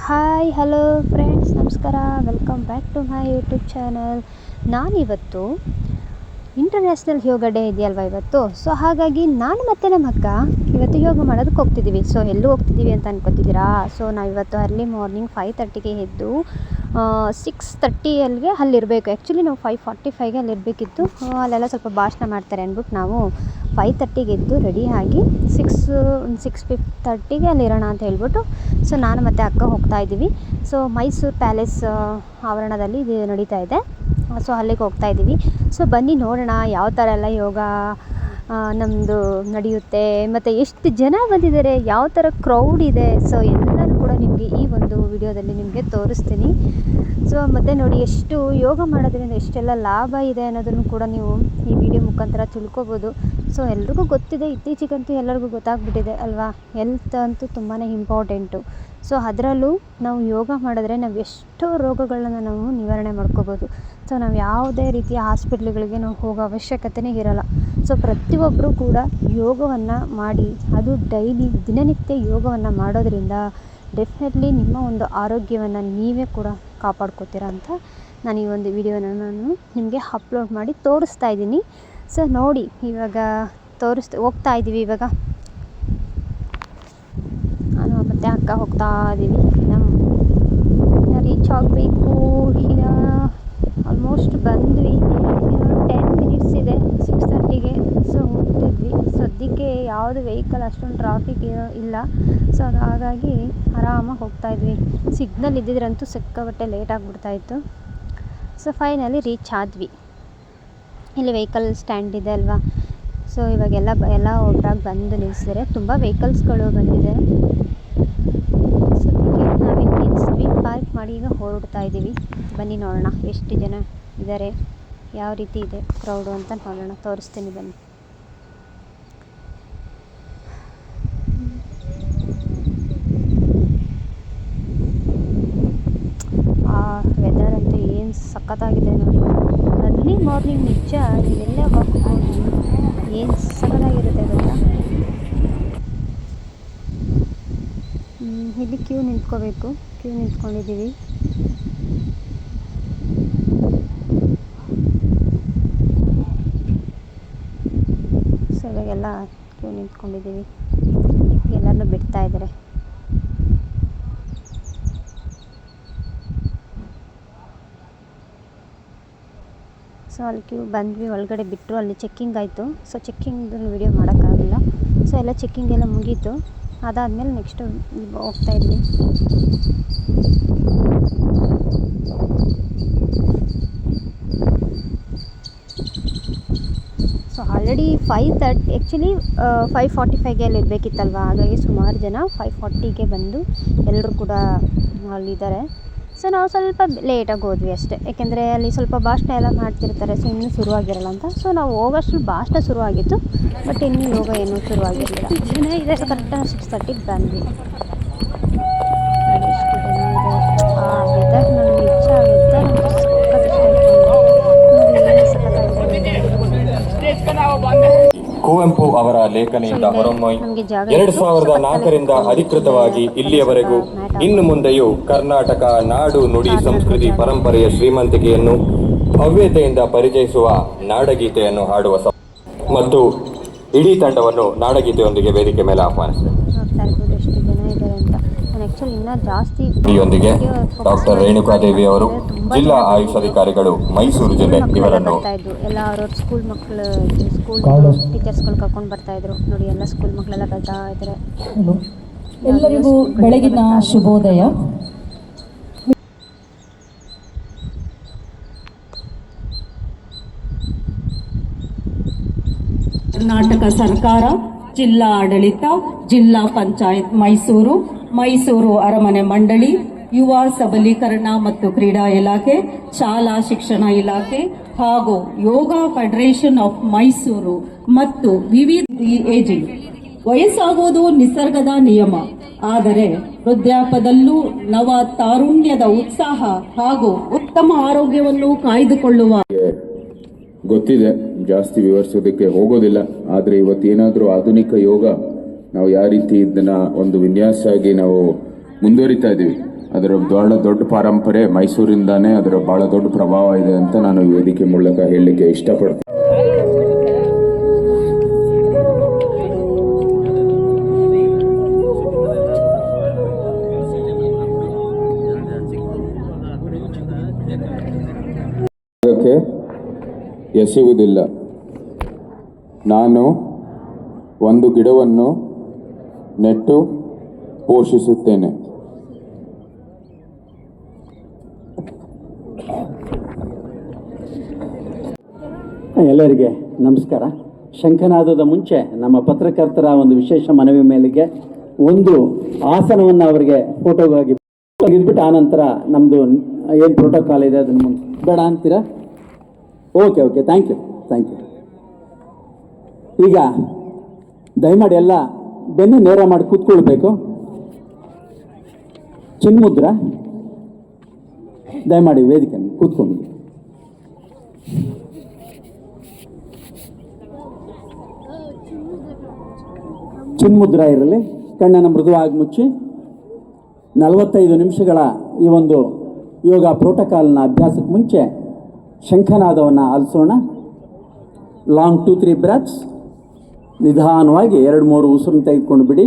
Hi hello friends, ನಮಸ್ಕಾರ. Welcome back to my YouTube channel. ನಾನಿವತ್ತು international yoga day ಇದೆಯಲ್ವ ಇವತ್ತು. ಸೊ ಹಾಗಾಗಿ ನಾನು ಮತ್ತು ನಮ್ಮ ಅಕ್ಕ ಇವತ್ತು ಯೋಗ ಮಾಡೋದಕ್ಕೆ ಹೋಗ್ತಿದ್ದೀವಿ. ಸೊ ಎಲ್ಲೂ ಹೋಗ್ತಿದ್ದೀವಿ ಅಂತ ಅನ್ಕೋತಿದ್ದೀರಾ? ಸೊ ನಾವಿವತ್ತು ಅರ್ಲಿ ಮಾರ್ನಿಂಗ್ 5:30ಗೆ ಎದ್ದು 6:30 ಅಲ್ಲಿರಬೇಕು. ಆ್ಯಕ್ಚುಲಿ ನಾವು 5:45ಗೆ ಅಲ್ಲಿರಬೇಕಿತ್ತು. ಅಲ್ಲೆಲ್ಲ ಸ್ವಲ್ಪ ಭಾಷಣ ಮಾಡ್ತಾರೆ ಅಂದ್ಬಿಟ್ಟು ನಾವು 5:30ಗೆ ಎದ್ದು ರೆಡಿಯಾಗಿ 6:30ಗೆ ಅಲ್ಲಿರೋಣ ಅಂತ ಹೇಳ್ಬಿಟ್ಟು ಸೊ ನಾನು ಮತ್ತು ಅಕ್ಕ ಹೋಗ್ತಾ ಇದ್ದೀವಿ. ಸೊ ಮೈಸೂರು ಪ್ಯಾಲೇಸ್ ಆವರಣದಲ್ಲಿ ಇದು ನಡೀತಾ ಇದೆ. ಸೊ ಅಲ್ಲಿಗೆ ಹೋಗ್ತಾ ಇದ್ದೀವಿ. ಸೊ ಬನ್ನಿ ನೋಡೋಣ ಯಾವ ಥರ ಎಲ್ಲ ಯೋಗ ನಮ್ಮದು ನಡೆಯುತ್ತೆ, ಮತ್ತು ಎಷ್ಟು ಜನ ಬಂದಿದ್ದಾರೆ, ಯಾವ ಥರ ಕ್ರೌಡ್ ಇದೆ. ಸೊ ಎಲ್ಲನೂ ಕೂಡ ನಿಮಗೆ ಈ ಒಂದು ವಿಡಿಯೋದಲ್ಲಿ ನಿಮಗೆ ತೋರಿಸ್ತೀನಿ. ಸೊ ಮತ್ತು ನೋಡಿ, ಎಷ್ಟು ಯೋಗ ಮಾಡೋದ್ರಿಂದ ಎಷ್ಟೆಲ್ಲ ಲಾಭ ಇದೆ ಅನ್ನೋದನ್ನು ಕೂಡ ನೀವು ಈ ವಿಡಿಯೋ ಮುಖಾಂತರ ತಿಳ್ಕೊಬೋದು. ಸೊ ಎಲ್ರಿಗೂ ಗೊತ್ತಿದೆ, ಇತ್ತೀಚೆಗಂತೂ ಎಲ್ಲರಿಗೂ ಗೊತ್ತಾಗ್ಬಿಟ್ಟಿದೆ ಅಲ್ವಾ, ಹೆಲ್ತ್ ಅಂತೂ ತುಂಬಾ ಇಂಪಾರ್ಟೆಂಟು. ಸೊ ಅದರಲ್ಲೂ ನಾವು ಯೋಗ ಮಾಡಿದ್ರೆ ನಾವು ಎಷ್ಟೋ ರೋಗಗಳನ್ನ ನಾವು ನಿವಾರಣೆ ಮಾಡ್ಕೋಬೋದು. ಸೊ ನಾವು ಯಾವುದೇ ರೀತಿಯ ಹಾಸ್ಪಿಟ್ಲ್ಗಳಿಗೆ ನಾವು ಹೋಗೋ ಅವಶ್ಯಕತೆಯೇ ಇರೋಲ್ಲ. ಸೊ ಪ್ರತಿಯೊಬ್ಬರೂ ಕೂಡ ಯೋಗವನ್ನು ಮಾಡಿ, ಅದು ಡೈಲಿ ದಿನನಿತ್ಯ ಯೋಗವನ್ನು ಮಾಡೋದ್ರಿಂದ ಡೆಫಿನೆಟ್ಲಿ ನಿಮ್ಮ ಒಂದು ಆರೋಗ್ಯವನ್ನು ನೀವೇ ಕೂಡ ಕಾಪಾಡ್ಕೋತೀರ ಅಂತ ನಾನು ಈ ಒಂದು ವಿಡಿಯೋನ ನಾನು ನಿಮಗೆ ಅಪ್ಲೋಡ್ ಮಾಡಿ ತೋರಿಸ್ತಾ ಇದ್ದೀನಿ. ಸೊ ನೋಡಿ, ಇವಾಗ ಹೋಗ್ತಾ ಇದ್ದೀವಿ. ಇವಾಗ ನಾನು ಮತ್ತು ಅಕ್ಕ ಹೋಗ್ತಾ ಇದ್ದೀವಿ. ಇನ್ನು ರೀಚ್ ಆಗಬೇಕು. ಈಗ ಆಲ್ಮೋಸ್ಟ್ ಬಂದ್ವಿ. ಇನ್ನು 10 ಮಿನಿಟ್ಸ್ ಇದೆ 6:30ಗೆ. ಸೊ ಹೋಗ್ತಿದ್ವಿ. ಸದ್ಯಕ್ಕೆ ಯಾವುದು ವೆಹಿಕಲ್ ಅಷ್ಟೊಂದು ಟ್ರಾಫಿಕ್ ಇಲ್ಲ. ಸೊ ಅದು ಹಾಗಾಗಿ ಆರಾಮಾಗಿ ಹೋಗ್ತಾಯಿದ್ವಿ. ಸಿಗ್ನಲ್ ಇದ್ದಿದ್ರಂತೂ ಸಿಕ್ಕಾಪಟ್ಟೆ ಲೇಟ್ ಆಗಿಬಿಡ್ತಾಯಿತ್ತು. ಸೊ ಫೈನಲಿ ರೀಚ್ ಆದ್ವಿ. ಇಲ್ಲಿ ವೆಹಿಕಲ್ ಸ್ಟ್ಯಾಂಡ್ ಇದೆ ಅಲ್ವಾ. ಸೊ ಇವಾಗೆಲ್ಲ ಒಬ್ಬರಾಗಿ ಬಂದು ನಿಲ್ಲಿಸಿದರೆ ತುಂಬ ವೆಹಿಕಲ್ಸ್ಗಳು ಬಂದಿದೆ. ಸದ್ಯಕ್ಕೆ ನಾವಿಲ್ಲಿ ನಿಲ್ಲಿಸ್ವಿ, ಪಾರ್ಕ್ ಮಾಡಿ ಈಗ ಹೊರಡ್ತಾ ಇದ್ದೀವಿ. ಬನ್ನಿ ನೋಡೋಣ ಎಷ್ಟು ಜನ ಇದ್ದಾರೆ, ಯಾವ ರೀತಿ ಇದೆ ಕ್ರೌಡು ಅಂತ ನೋಡೋಣ, ತೋರಿಸ್ತೀನಿ ಬನ್ನಿ. ವೆದರ್ ಅಂತೂ ಏನು ಸಖತ್ತಾಗಿದೆ ನೋಡಿ. ಅರ್ಲಿ ಮಾರ್ನಿಂಗ್ ನಿಜ ಇವೆಲ್ಲ ಹೋಗ್ಬೋದು, ಏನು ಸಖತ್ತಾಗಿರುತ್ತೆ ಗೊತ್ತಾ. ಇಲ್ಲಿ ಕ್ಯೂ ನಿಂತ್ಕೊಂಡಿದ್ದೀವಿ. ಸೊ ಇವಾಗೆಲ್ಲ ಕ್ಯೂ ನಿಂತ್ಕೊಂಡಿದ್ದೀವಿ. ಎಲ್ಲರನ್ನೂ ಬಿಡ್ತಾ ಇದ್ದಾರೆ. ಸೊ ಅಲ್ಲಿ ಕ್ಯೂ ಬಂದ್ವಿ, ಒಳಗಡೆ ಬಿಟ್ಟರು. ಅಲ್ಲಿ ಚೆಕ್ಕಿಂಗ್ ಆಯಿತು. ಸೊ ಚೆಕ್ಕಿಂಗ್ದು ವಿಡಿಯೋ ಮಾಡೋಕ್ಕಾಗಲ್ಲ. ಸೊ ಎಲ್ಲ ಚೆಕ್ಕಿಂಗ್ ಎಲ್ಲ ಮುಗೀತು. ಅದಾದಮೇಲೆ ನೆಕ್ಸ್ಟು ಹೋಗ್ತಾಯಿದ್ವಿ. ಸೊ ಆಲ್ರೆಡಿ 5:30 ಆ್ಯಕ್ಚುಲಿ 5:45ಗೆ ಅಲ್ಲಿ ಇರಬೇಕಿತ್ತಲ್ವ. ಹಾಗಾಗಿ ಸುಮಾರು ಜನ 5:40ಗೆ ಬಂದು ಎಲ್ಲರೂ ಕೂಡ ಅಲ್ಲಿದ್ದಾರೆ. ಸೊ ನಾವು ಸ್ವಲ್ಪ ಲೇಟಾಗಿ ಹೋದ್ವಿ ಅಷ್ಟೇ, ಯಾಕೆಂದರೆ ಅಲ್ಲಿ ಸ್ವಲ್ಪ ಭಾಷಣ ಎಲ್ಲ ಮಾಡ್ತಿರ್ತಾರೆ. ಸೊ ಇನ್ನೂ ಶುರುವಾಗಿರಲ್ಲ ಅಂತ. ಸೊ ನಾವು ಹೋಗೋಷ್ಟು ಭಾಷಣ ಶುರುವಾಗಿತ್ತು, ಬಟ್ ಇನ್ನೂ ಯೋಗ ಏನೂ ಶುರುವಾಗಿರಲಿಲ್ಲ. ಜನ ಇದೆ. ಸೊ ಕರೆಕ್ಟಾಗಿ 6:30ಗೆ ಬಂದ್ವಿ. ಎಷ್ಟು ಜನ ಇದೆ. ಆ ವೆದರ್ ನನಗೆ ನಿಜ ವೆದರ್ ಅಂತೂ ಕುವೆಂಪು ಅವರ ಲೇಖನಿಯಿಂದ ಹೊರಹೊಮ್ಮಿ 2004ರಿಂದ ಅಧಿಕೃತವಾಗಿ ಇಲ್ಲಿಯವರೆಗೂ ಇನ್ನು ಮುಂದೆಯೂ ಕರ್ನಾಟಕ ನಾಡು ನುಡಿ ಸಂಸ್ಕೃತಿ ಪರಂಪರೆಯ ಶ್ರೀಮಂತಿಕೆಯನ್ನು ಭವ್ಯತೆಯಿಂದ ಪರಿಚಯಿಸುವ ನಾಡಗೀತೆಯನ್ನು ಹಾಡುವ ಮತ್ತು ಇಡೀ ತಂಡವನ್ನು ನಾಡಗೀತೆಯೊಂದಿಗೆ ವೇದಿಕೆ ಮೇಲೆ ಆಹ್ವಾನಿಸಿದೆ. ಡಾಕ್ಟರ್ ರೇಣುಕಾದೇವಿ ಅವರು, ಜಿಲ್ಲಾ ಆಯುಷ್ ಅಧಿಕಾರಿಗಳು, ಮೈಸೂರು ಜಿಲ್ಲೆ ಇವರನ್ನು ಎಲ್ಲ ಸ್ಕೂಲ್ ಟೀಚರ್ಸ್ಗಳು ಕರ್ಕೊಂಡು ಬರ್ತಾ ಇದ್ರು ನೋಡಿ. ಎಲ್ಲ ಸ್ಕೂಲ್ ಮಕ್ಕಳೆಲ್ಲ ಬರ್ತಾ ಇದ್ದಾರೆ. ಎಲ್ಲರಿಗೂ ಬೆಳಗಿನ ಶುಭೋದಯ. ಕರ್ನಾಟಕ ಸರ್ಕಾರ, ಜಿಲ್ಲಾ ಆಡಳಿತ, ಜಿಲ್ಲಾ ಪಂಚಾಯತ್ ಮೈಸೂರು ಅರಮನೆ ಮಂಡಳಿ, ಯುವ ಸಬಲೀಕರಣ ಮತ್ತು ಕ್ರೀಡಾ ಇಲಾಖೆ, ಶಾಲಾ ಶಿಕ್ಷಣ ಇಲಾಖೆ ಹಾಗೂ ಯೋಗ ಫೆಡರೇಷನ್ ಆಫ್ ಮೈಸೂರು ಮತ್ತು ವಿವಿಧ ಏಜಿಂಗ್. ವಯಸ್ಸಾಗುವುದು ನಿಸರ್ಗದ ನಿಯಮ, ಆದರೆ ವೃದ್ಧಾಪ್ಯದಲ್ಲೂ ನವ ತಾರುಣ್ಯದ ಉತ್ಸಾಹ ಹಾಗೂ ಉತ್ತಮ ಆರೋಗ್ಯವನ್ನು ಕಾಯ್ದುಕೊಳ್ಳುವ ಗೊತ್ತಿದೆ. ಜಾಸ್ತಿ ವಿವರಿಸೋದಕ್ಕೆ ಹೋಗೋದಿಲ್ಲ. ಆದರೆ ಇವತ್ತೇನಾದರೂ ಆಧುನಿಕ ಯೋಗ ನಾವು ಯಾವ ರೀತಿ ಇದನ್ನ ಒಂದು ವಿನ್ಯಾಸ ಆಗಿ ನಾವು ಮುಂದುವರಿತಾ ಇದ್ದೀವಿ, ಅದರ ದೊಡ್ಡ ಪರಂಪರೆ ಮೈಸೂರಿಂದಾನೇ ಅದರ ಬಹಳ ದೊಡ್ಡ ಪ್ರಭಾವ ಇದೆ ಅಂತ ನಾನು ಈ ವೇದಿಕೆ ಮೂಲಕ ಹೇಳಲಿಕ್ಕೆ ಇಷ್ಟಪಡ್ತೀನಿ. ಎಸೆಯುವುದಿಲ್ಲ. ನಾನು ಒಂದು ಗಿಡವನ್ನು ನೆಟ್ಟು ಪೋಷಿಸುತ್ತೇನೆ. ಎಲ್ಲರಿಗೆ ನಮಸ್ಕಾರ. ಶಂಖನಾದದ ಮುಂಚೆ ನಮ್ಮ ಪತ್ರಕರ್ತರ ಒಂದು ವಿಶೇಷ ಮನವಿ ಮೇಲೆಗೆ ಒಂದು ಆಸನವನ್ನು ಅವರಿಗೆ ಫೋಟೋಗಾಗಿ ತೆಗೆದುಬಿಟ್ಟು ಆನಂತರ ನಮ್ಮದು ಏನು ಪ್ರೋಟೋಕಾಲ್ ಇದೆ ಅದನ್ನು ಬೇಡ ಅಂತೀರಾ? Okay thank you. ಈಗ ದಯಮಾಡಿ ಎಲ್ಲ ಬೆನ್ನು ನೇರ ಮಾಡಿ ಕೂತ್ಕೊಳ್ಬೇಕು. ಚಿನ್ಮುದ್ರ ದಯಮಾಡಿ ವೇದಿಕೆ ಕೂತ್ಕೊಂಡು ಚಿನ್ಮುದ್ರ ಇರಲಿ. ಕಣ್ಣನ್ನು ಮೃದುವಾಗಿ ಮುಚ್ಚಿ 45 ನಿಮಿಷಗಳ ಈ ಒಂದು ಯೋಗ ಪ್ರೋಟೋಕಾಲ್ನ ಅಭ್ಯಾಸಕ್ಕೆ ಮುಂಚೆ ಶಂಖನಾದವನ್ನು ಆಲಿಸೋಣ. Long 2-3 breaths. ನಿಧಾನವಾಗಿ 2-3 ಉಸಿರನ್ನು ತೆಗೆದುಕೊಂಡು ಬಿಡಿ.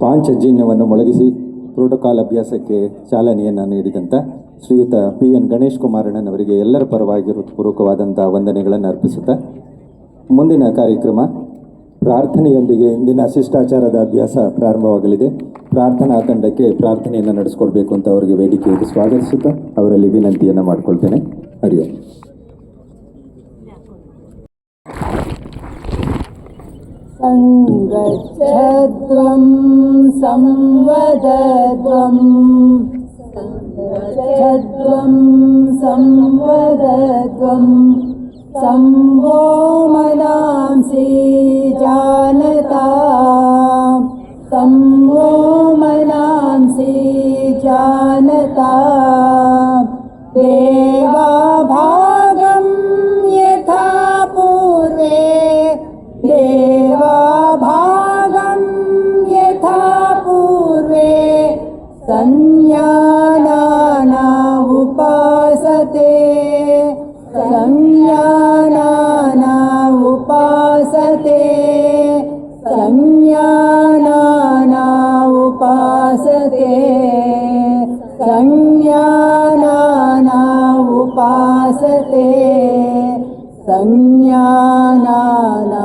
ಪಾಂಚಜನ್ಯವನ್ನು ಮೊಳಗಿಸಿ ಪ್ರೋಟೋಕಾಲ್ ಅಭ್ಯಾಸಕ್ಕೆ ಚಾಲನೆಯನ್ನು ನೀಡಿದಂಥ ಶ್ರೀಯುತ PN ಗಣೇಶ್ ಕುಮಾರಣ್ಣನವರಿಗೆ ಎಲ್ಲರ ಪರವಾಗಿ ಹೃತ್ಪೂರ್ವಕವಾದಂಥ ವಂದನೆಗಳನ್ನು ಅರ್ಪಿಸುತ್ತಾ ಮುಂದಿನ ಕಾರ್ಯಕ್ರಮ ಪ್ರಾರ್ಥನೆಯೊಂದಿಗೆ ಇಂದಿನ ಶಿಷ್ಟಾಚಾರದ ಅಭ್ಯಾಸ ಪ್ರಾರಂಭವಾಗಲಿದೆ. ಪ್ರಾರ್ಥನಾ ತಂಡಕ್ಕೆ ಪ್ರಾರ್ಥನೆಯನ್ನು ನಡೆಸ್ಕೊಡ್ಬೇಕು ಅಂತ ಅವರಿಗೆ ವೇದಿಕೆಯಲ್ಲಿ ಸ್ವಾಗತಿಸುತ್ತಾ ಅವರಲ್ಲಿ ವಿನಂತಿಯನ್ನು ಮಾಡಿಕೊಳ್ತೇನೆ. ಹರಿಯೋ ಸಂಗಚ್ಛದ್ವಂ ಸಂವದದ್ವಂ ಸಂವದದ್ವಂ ಸಂವೋ ಮನಾಂಸಿ ಜಾನತಾ ಸಂವೋ ಮನಾಂಸಿ ಜಾನತಾ ದೇವಾ ಭಾಗಂ ಯಥಾ ಪೂರ್ವೇ ದೇವಾ ಭಾಗಂ ಯಥಾ ಪೂರ್ವೇ ಸಂಜ್ಞಾನಾನಾ ಉಪಾಸತೆ ಸಂಜ್ಞಾನಾನಾ ಉಪಾಸತೆ ಸಂಜ್ಞಾನಾನಾ ಉಪಾಸತೆ ಸಂಜ್ಞಾನಾನಾ ಉಪಾಸತೆ ಸಂಜ್ಞಾನಾನಾ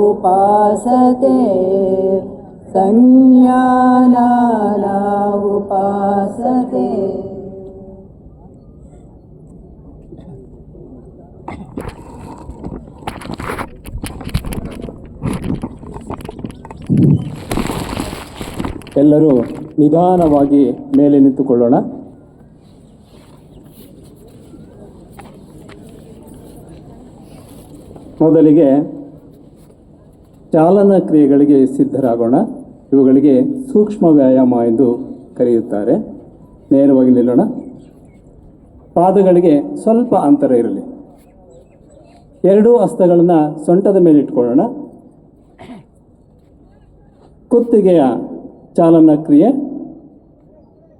ಉಪಾಸತೆ ಸಂಜ್ಞಾನಾನಾ ಉಪಾಸತೆ. ಎಲ್ಲರೂ ನಿಧಾನವಾಗಿ ಮೇಲೆ ನಿಂತುಕೊಳ್ಳೋಣ. ಮೊದಲಿಗೆ ಚಾಲನಾ ಕ್ರಿಯೆಗಳಿಗೆ ಸಿದ್ಧರಾಗೋಣ. ಇವುಗಳಿಗೆ ಸೂಕ್ಷ್ಮ ವ್ಯಾಯಾಮ ಎಂದು ಕರೆಯುತ್ತಾರೆ. ನೇರವಾಗಿ ನಿಲ್ಲೋಣ. ಪಾದಗಳಿಗೆ ಸ್ವಲ್ಪ ಅಂತರ ಇರಲಿ. ಎರಡೂ ಹಸ್ತಗಳನ್ನು ಸೊಂಟದ ಮೇಲೆ ಇಟ್ಕೊಳ್ಳೋಣ. ಕುತ್ತಿಗೆಯ ಚಾಲನಾ ಕ್ರಿಯೆ.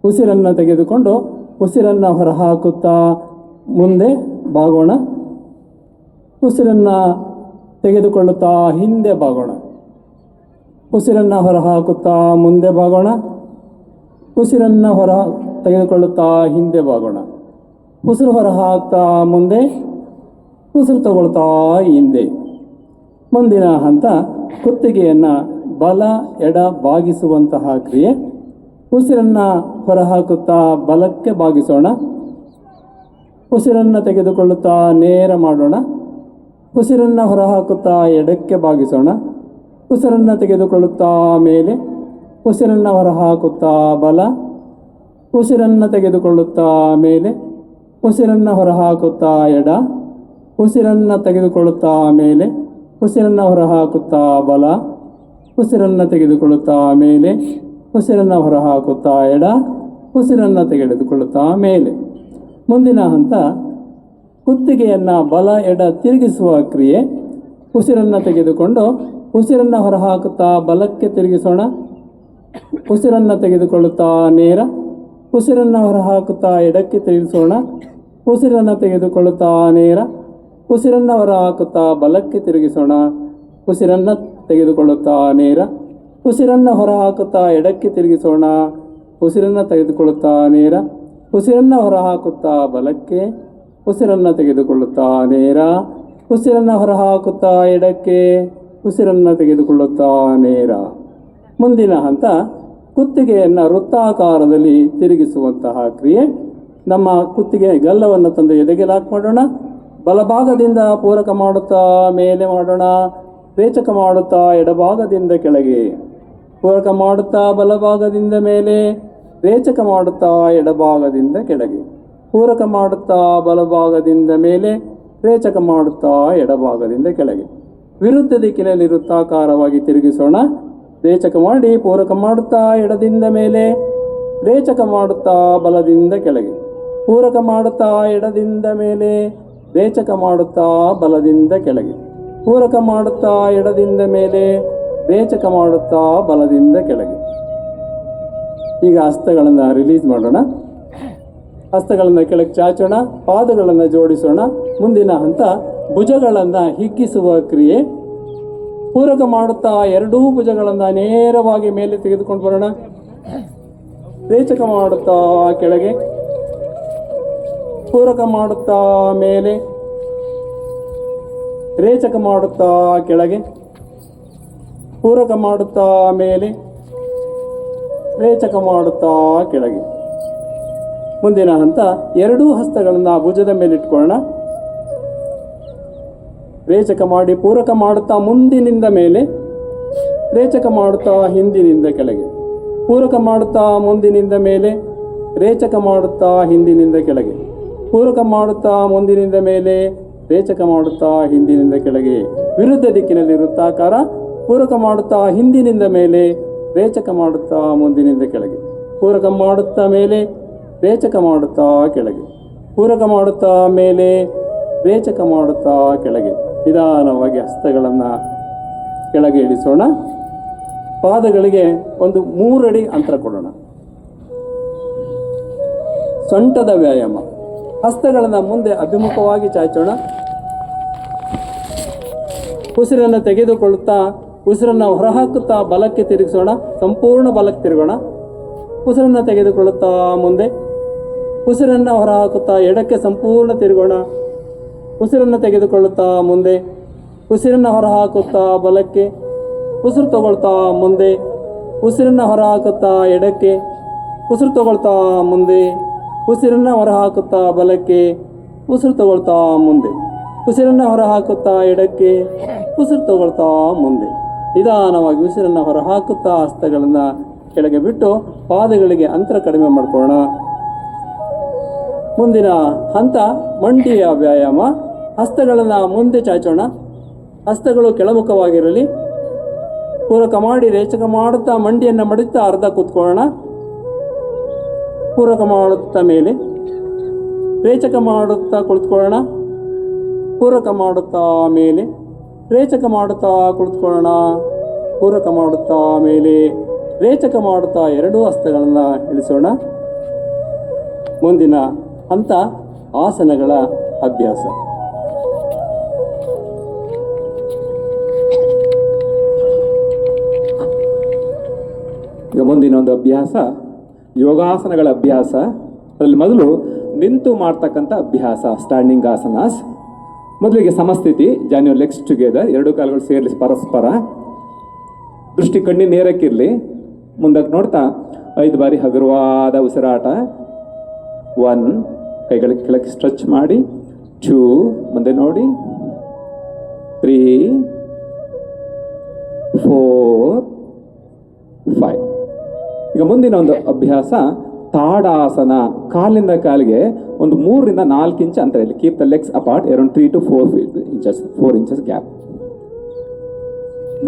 ಉಸಿರನ್ನು ತೆಗೆದುಕೊಂಡು ಉಸಿರನ್ನು ಹೊರಹಾಕುತ್ತಾ ಮುಂದೆ ಬಾಗೋಣ. ಉಸಿರನ್ನು ತೆಗೆದುಕೊಳ್ಳುತ್ತಾ ಹಿಂದೆ ಬಾಗೋಣ. ಉಸಿರನ್ನು ಹೊರಹಾಕುತ್ತಾ ಮುಂದೆ ಬಾಗೋಣ. ಉಸಿರನ್ನು ತೆಗೆದುಕೊಳ್ಳುತ್ತಾ ಹಿಂದೆ ಬಾಗೋಣ. ಉಸಿರು ಹೊರಹಾಕ್ತಾ ಮುಂದೆ, ಉಸಿರು ತಗೊಳ್ತಾ ಹಿಂದೆ. ಮುಂದಿನ ಹಂತ ಕುತ್ತಿಗೆಯನ್ನು ಬಲ ಎಡ ಬಾಗಿಸುವಂತಹ ಕ್ರಿಯೆ. ಉಸಿರನ್ನು ಹೊರಹಾಕುತ್ತಾ ಬಲಕ್ಕೆ ಬಾಗಿಸೋಣ. ಉಸಿರನ್ನು ತೆಗೆದುಕೊಳ್ಳುತ್ತಾ ನೇರ ಮಾಡೋಣ. ಉಸಿರನ್ನು ಹೊರಹಾಕುತ್ತಾ ಎಡಕ್ಕೆ ಬಾಗಿಸೋಣ. ಉಸಿರನ್ನು ತೆಗೆದುಕೊಳ್ಳುತ್ತಾ ಮೇಲೆ. ಉಸಿರನ್ನು ಹೊರಹಾಕುತ್ತಾ ಬಲ. ಉಸಿರನ್ನು ತೆಗೆದುಕೊಳ್ಳುತ್ತಾ ಮೇಲೆ. ಉಸಿರನ್ನು ಹೊರಹಾಕುತ್ತಾ ಎಡ. ಉಸಿರನ್ನು ತೆಗೆದುಕೊಳ್ಳುತ್ತಾ ಮೇಲೆ. ಉಸಿರನ್ನು ಹೊರಹಾಕುತ್ತಾ ಬಲ. ಉಸಿರನ್ನು ತೆಗೆದುಕೊಳ್ಳುತ್ತಾ ಮೇಲೆ. ಉಸಿರನ್ನು ಹೊರಹಾಕುತ್ತಾ ಎಡ. ಉಸಿರನ್ನು ತೆಗೆದುಕೊಳ್ಳುತ್ತಾ ಮೇಲೆ. ಮುಂದಿನ ಹಂತ ಕುತ್ತಿಗೆಯನ್ನು ಬಲ ಎಡ ತಿರುಗಿಸುವ ಕ್ರಿಯೆ. ಉಸಿರನ್ನು ತೆಗೆದುಕೊಂಡು ಉಸಿರನ್ನು ಹೊರಹಾಕುತ್ತಾ ಬಲಕ್ಕೆ ತಿರುಗಿಸೋಣ. ಉಸಿರನ್ನು ತೆಗೆದುಕೊಳ್ಳುತ್ತಾ ನೇರ. ಉಸಿರನ್ನು ಹೊರಹಾಕುತ್ತಾ ಎಡಕ್ಕೆ ತಿರುಗಿಸೋಣ. ಉಸಿರನ್ನು ತೆಗೆದುಕೊಳ್ಳುತ್ತಾ ನೇರ. ಉಸಿರನ್ನು ಹೊರಹಾಕುತ್ತಾ ಬಲಕ್ಕೆ ತಿರುಗಿಸೋಣ. ಉಸಿರನ್ನು ತೆಗೆದುಕೊಳ್ಳುತ್ತಾ ನೇರ. ಉಸಿರನ್ನು ಹೊರಹಾಕುತ್ತಾ ಎಡಕ್ಕೆ ತಿರುಗಿಸೋಣ. ಉಸಿರನ್ನು ತೆಗೆದುಕೊಳ್ಳುತ್ತಾ ನೇರ. ಉಸಿರನ್ನು ಹೊರಹಾಕುತ್ತಾ ಬಲಕ್ಕೆ. ಉಸಿರನ್ನು ತೆಗೆದುಕೊಳ್ಳುತ್ತಾ ನೇರ. ಉಸಿರನ್ನು ಹೊರಹಾಕುತ್ತಾ ಎಡಕ್ಕೆ. ಉಸಿರನ್ನು ತೆಗೆದುಕೊಳ್ಳುತ್ತಾ ನೇರ. ಮುಂದಿನ ಹಂತ ಕುತ್ತಿಗೆಯನ್ನು ವೃತ್ತಾಕಾರದಲ್ಲಿ ತಿರುಗಿಸುವಂತಹ ಕ್ರಿಯೆ. ನಮ್ಮ ಕುತ್ತಿಗೆ ಗಲ್ಲವನ್ನು ತಂದು ಎದೆಗೆ ಲಾಕ್ ಮಾಡೋಣ. ಬಲಭಾಗದಿಂದ ಪೂರಕ ಮಾಡುತ್ತಾ ಮೇಲೆ ಮಾಡೋಣ. ರೇಚಕ ಮಾಡುತ್ತಾ ಎಡಭಾಗದಿಂದ ಕೆಳಗೆ. ಪೂರಕ ಮಾಡುತ್ತಾ ಬಲಭಾಗದಿಂದ ಮೇಲೆ. ರೇಚಕ ಮಾಡುತ್ತಾ ಎಡಭಾಗದಿಂದ ಕೆಳಗೆ. ಪೂರಕ ಮಾಡುತ್ತಾ ಬಲಭಾಗದಿಂದ ಮೇಲೆ. ರೇಚಕ ಮಾಡುತ್ತಾ ಎಡಭಾಗದಿಂದ ಕೆಳಗೆ. ವಿರುದ್ಧ ದಿಕ್ಕಿನಲ್ಲಿ ವೃತ್ತಾಕಾರವಾಗಿ ತಿರುಗಿಸೋಣ. ರೇಚಕ ಮಾಡಿ ಪೂರಕ ಮಾಡುತ್ತಾ ಎಡದಿಂದ ಮೇಲೆ. ರೇಚಕ ಮಾಡುತ್ತಾ ಬಲದಿಂದ ಕೆಳಗೆ. ಪೂರಕ ಮಾಡುತ್ತಾ ಎಡದಿಂದ ಮೇಲೆ. ರೇಚಕ ಮಾಡುತ್ತಾ ಬಲದಿಂದ ಕೆಳಗೆ. ಪೂರಕ ಮಾಡುತ್ತಾ ಎಡದಿಂದ ಮೇಲೆ. ರೇಚಕ ಮಾಡುತ್ತಾ ಬಲದಿಂದ ಕೆಳಗೆ. ಈಗ ಹಸ್ತಗಳನ್ನು ರಿಲೀಸ್ ಮಾಡೋಣ. ಹಸ್ತಗಳನ್ನು ಕೆಳಗೆ ಚಾಚೋಣ. ಪಾದಗಳನ್ನು ಜೋಡಿಸೋಣ. ಮುಂದಿನ ಹಂತ ಭುಜಗಳನ್ನು ಹಿಗ್ಗಿಸುವ ಕ್ರಿಯೆ. ಪೂರಕ ಮಾಡುತ್ತಾ ಎರಡೂ ಭುಜಗಳನ್ನು ನೇರವಾಗಿ ಮೇಲೆ ತೆಗೆದುಕೊಂಡು ಬರೋಣ. ರೇಚಕ ಮಾಡುತ್ತಾ ಕೆಳಗೆ. ಪೂರಕ ಮಾಡುತ್ತಾ ಮೇಲೆ. ರೇಚಕ ಮಾಡುತ್ತಾ ಕೆಳಗೆ. ಪೂರಕ ಮಾಡುತ್ತಾ ಮೇಲೆ. ರೇಚಕ ಮಾಡುತ್ತಾ ಕೆಳಗೆ. ಮುಂದಿನ ಹಂತ ಎರಡೂ ಹಸ್ತಗಳನ್ನು ಭುಜದ ಮೇಲೆ ಇಟ್ಕೊಳ್ಳೋಣ. ರೇಚಕ ಮಾಡಿ ಪೂರಕ ಮಾಡುತ್ತಾ ಮುಂದಿನಿಂದ ಮೇಲೆ. ರೇಚಕ ಮಾಡುತ್ತಾ ಹಿಂದಿನಿಂದ ಕೆಳಗೆ. ಪೂರಕ ಮಾಡುತ್ತಾ ಮುಂದಿನಿಂದ ಮೇಲೆ. ರೇಚಕ ಮಾಡುತ್ತಾ ಹಿಂದಿನಿಂದ ಕೆಳಗೆ. ಪೂರಕ ಮಾಡುತ್ತಾ ಮುಂದಿನಿಂದ ಮೇಲೆ. ರೇಚಕ ಮಾಡುತ್ತಾ ಹಿಂದಿನಿಂದ ಕೆಳಗೆ. ವಿರುದ್ಧ ದಿಕ್ಕಿನಲ್ಲಿ ವೃತ್ತಾಕಾರ. ಪೂರಕ ಮಾಡುತ್ತಾ ಹಿಂದಿನಿಂದ ಮೇಲೆ. ರೇಚಕ ಮಾಡುತ್ತಾ ಮುಂದಿನಿಂದ ಕೆಳಗೆ. ಪೂರಕ ಮಾಡುತ್ತಾ ಮೇಲೆ. ರೇಚಕ ಮಾಡುತ್ತಾ ಕೆಳಗೆ. ಪೂರಕ ಮಾಡುತ್ತಾ ಮೇಲೆ. ರೇಚಕ ಮಾಡುತ್ತಾ ಕೆಳಗೆ. ನಿಧಾನವಾಗಿ ಹಸ್ತಗಳನ್ನು ಕೆಳಗೆ ಇಳಿಸೋಣ. ಪಾದಗಳಿಗೆ ಒಂದು 3 ಅಡಿ ಅಂತರ ಕೊಡೋಣ. ಸೊಂಟದ ವ್ಯಾಯಾಮ. ಹಸ್ತಗಳನ್ನು ಮುಂದೆ ಅಭಿಮುಖವಾಗಿ ಚಾಚೋಣ. ಉಸಿರನ್ನು ತೆಗೆದುಕೊಳ್ಳುತ್ತಾ ಉಸಿರನ್ನು ಹೊರಹಾಕುತ್ತಾ ಬಲಕ್ಕೆ ತಿರುಗಿಸೋಣ. ಸಂಪೂರ್ಣ ಬಲಕ್ಕೆ ತಿರುಗೋಣ. ಉಸಿರನ್ನು ತೆಗೆದುಕೊಳ್ಳುತ್ತಾ ಮುಂದೆ. ಉಸಿರನ್ನು ಹೊರಹಾಕುತ್ತಾ ಎಡಕ್ಕೆ ಸಂಪೂರ್ಣ ತಿರುಗೋಣ. ಉಸಿರನ್ನು ತೆಗೆದುಕೊಳ್ಳುತ್ತಾ ಮುಂದೆ. ಉಸಿರನ್ನು ಹೊರಹಾಕುತ್ತಾ ಬಲಕ್ಕೆ. ಉಸಿರು ತಗೊಳ್ತಾ ಮುಂದೆ. ಉಸಿರನ್ನು ಹೊರಹಾಕುತ್ತಾ ಎಡಕ್ಕೆ. ಉಸಿರು ತಗೊಳ್ತಾ ಮುಂದೆ. ಉಸಿರನ್ನು ಹೊರಹಾಕುತ್ತಾ ಬಲಕ್ಕೆ. ಉಸಿರು ತಗೊಳ್ತಾ ಮುಂದೆ. ಉಸಿರನ್ನು ಹೊರಹಾಕುತ್ತಾ ಎಡಕ್ಕೆ. ಉಸಿರು ತಗೊಳ್ತಾ ಮುಂದೆ. ನಿಧಾನವಾಗಿ ಉಸಿರನ್ನು ಹೊರಹಾಕುತ್ತಾ ಹಸ್ತಗಳನ್ನು ಕೆಳಗೆ ಬಿಟ್ಟು ಪಾದಗಳಿಗೆ ಅಂತರ ಕಡಿಮೆ ಮಾಡ್ಕೊಳ್ಳೋಣ. ಮುಂದಿನ ಹಂತ ಮಂಡಿಯ ವ್ಯಾಯಾಮ. ಹಸ್ತಗಳನ್ನು ಮುಂದೆ ಚಾಚೋಣ. ಹಸ್ತಗಳು ಕೆಳಮುಖವಾಗಿರಲಿ. ಪೂರಕ ಮಾಡಿ ರೇಚಕ ಮಾಡುತ್ತಾ ಮಂಡಿಯನ್ನು ಮಡುತ್ತಾ ಅರ್ಧ ಕೂತ್ಕೊಳ್ಳೋಣ. ಪೂರಕ ಮಾಡುತ್ತಾ ಮೇಲೆ. ರೇಚಕ ಮಾಡುತ್ತಾ ಕುಳಿತುಕೊಳ್ಳೋಣ. ಪೂರಕ ಮಾಡುತ್ತಾ ಮೇಲೆ. ರೇಚಕ ಮಾಡುತ್ತಾ ಕುಳಿತುಕೊಳ್ಳೋಣ. ಪೂರಕ ಮಾಡುತ್ತಾ ಮೇಲೆ. ರೇಚಕ ಮಾಡುತ್ತಾ ಎರಡೂ ಹಸ್ತಗಳನ್ನು ಇಳಿಸೋಣ. ಮುಂದಿನ ಹಂತ ಆಸನಗಳ ಅಭ್ಯಾಸ. ಈಗ ಮುಂದಿನ ಒಂದು ಅಭ್ಯಾಸ ಯೋಗಾಸನಗಳ ಅಭ್ಯಾಸ. ಅದರಲ್ಲಿ ಮೊದಲು ನಿಂತು ಮಾಡ್ತಕ್ಕಂಥ ಅಭ್ಯಾಸ, ಸ್ಟ್ಯಾಂಡಿಂಗ್ ಆಸನಾಸ್. ಮೊದಲಿಗೆ ಸಮಸ್ಥಿತಿ, ಜಾನ್ ಯುವರ್ ಲೆಗ್ಸ್ ಟುಗೆದರ್, ಎರಡು ಕಾಲುಗಳು ಸೇರಿಸಿ ಪರಸ್ಪರ, ದೃಷ್ಟಿ ಕಣ್ಣಿನ ನೇರಕ್ಕಿರಲಿ, ಮುಂದಕ್ಕೆ ನೋಡ್ತಾ 5 ಬಾರಿ ಹಗುರವಾದ ಉಸಿರಾಟ. 1, ಕೈಗಳ ಕೆಳಗೆ ಸ್ಟ್ರೆಚ್ ಮಾಡಿ. 2, ಮುಂದೆ ನೋಡಿ. 3, 4, 5. ಈಗ ಮುಂದಿನ ಒಂದು ಅಭ್ಯಾಸ ತಾಡಾಸನ. ಕಾಲಿಂದ ಕಾಲಿಗೆ ಒಂದು 3 ರಿಂದ 4 ಇಂಚ್ ಅಂತರ ಇಲ್ಲಿ. Keep the legs apart around 3 to 4 inches gap.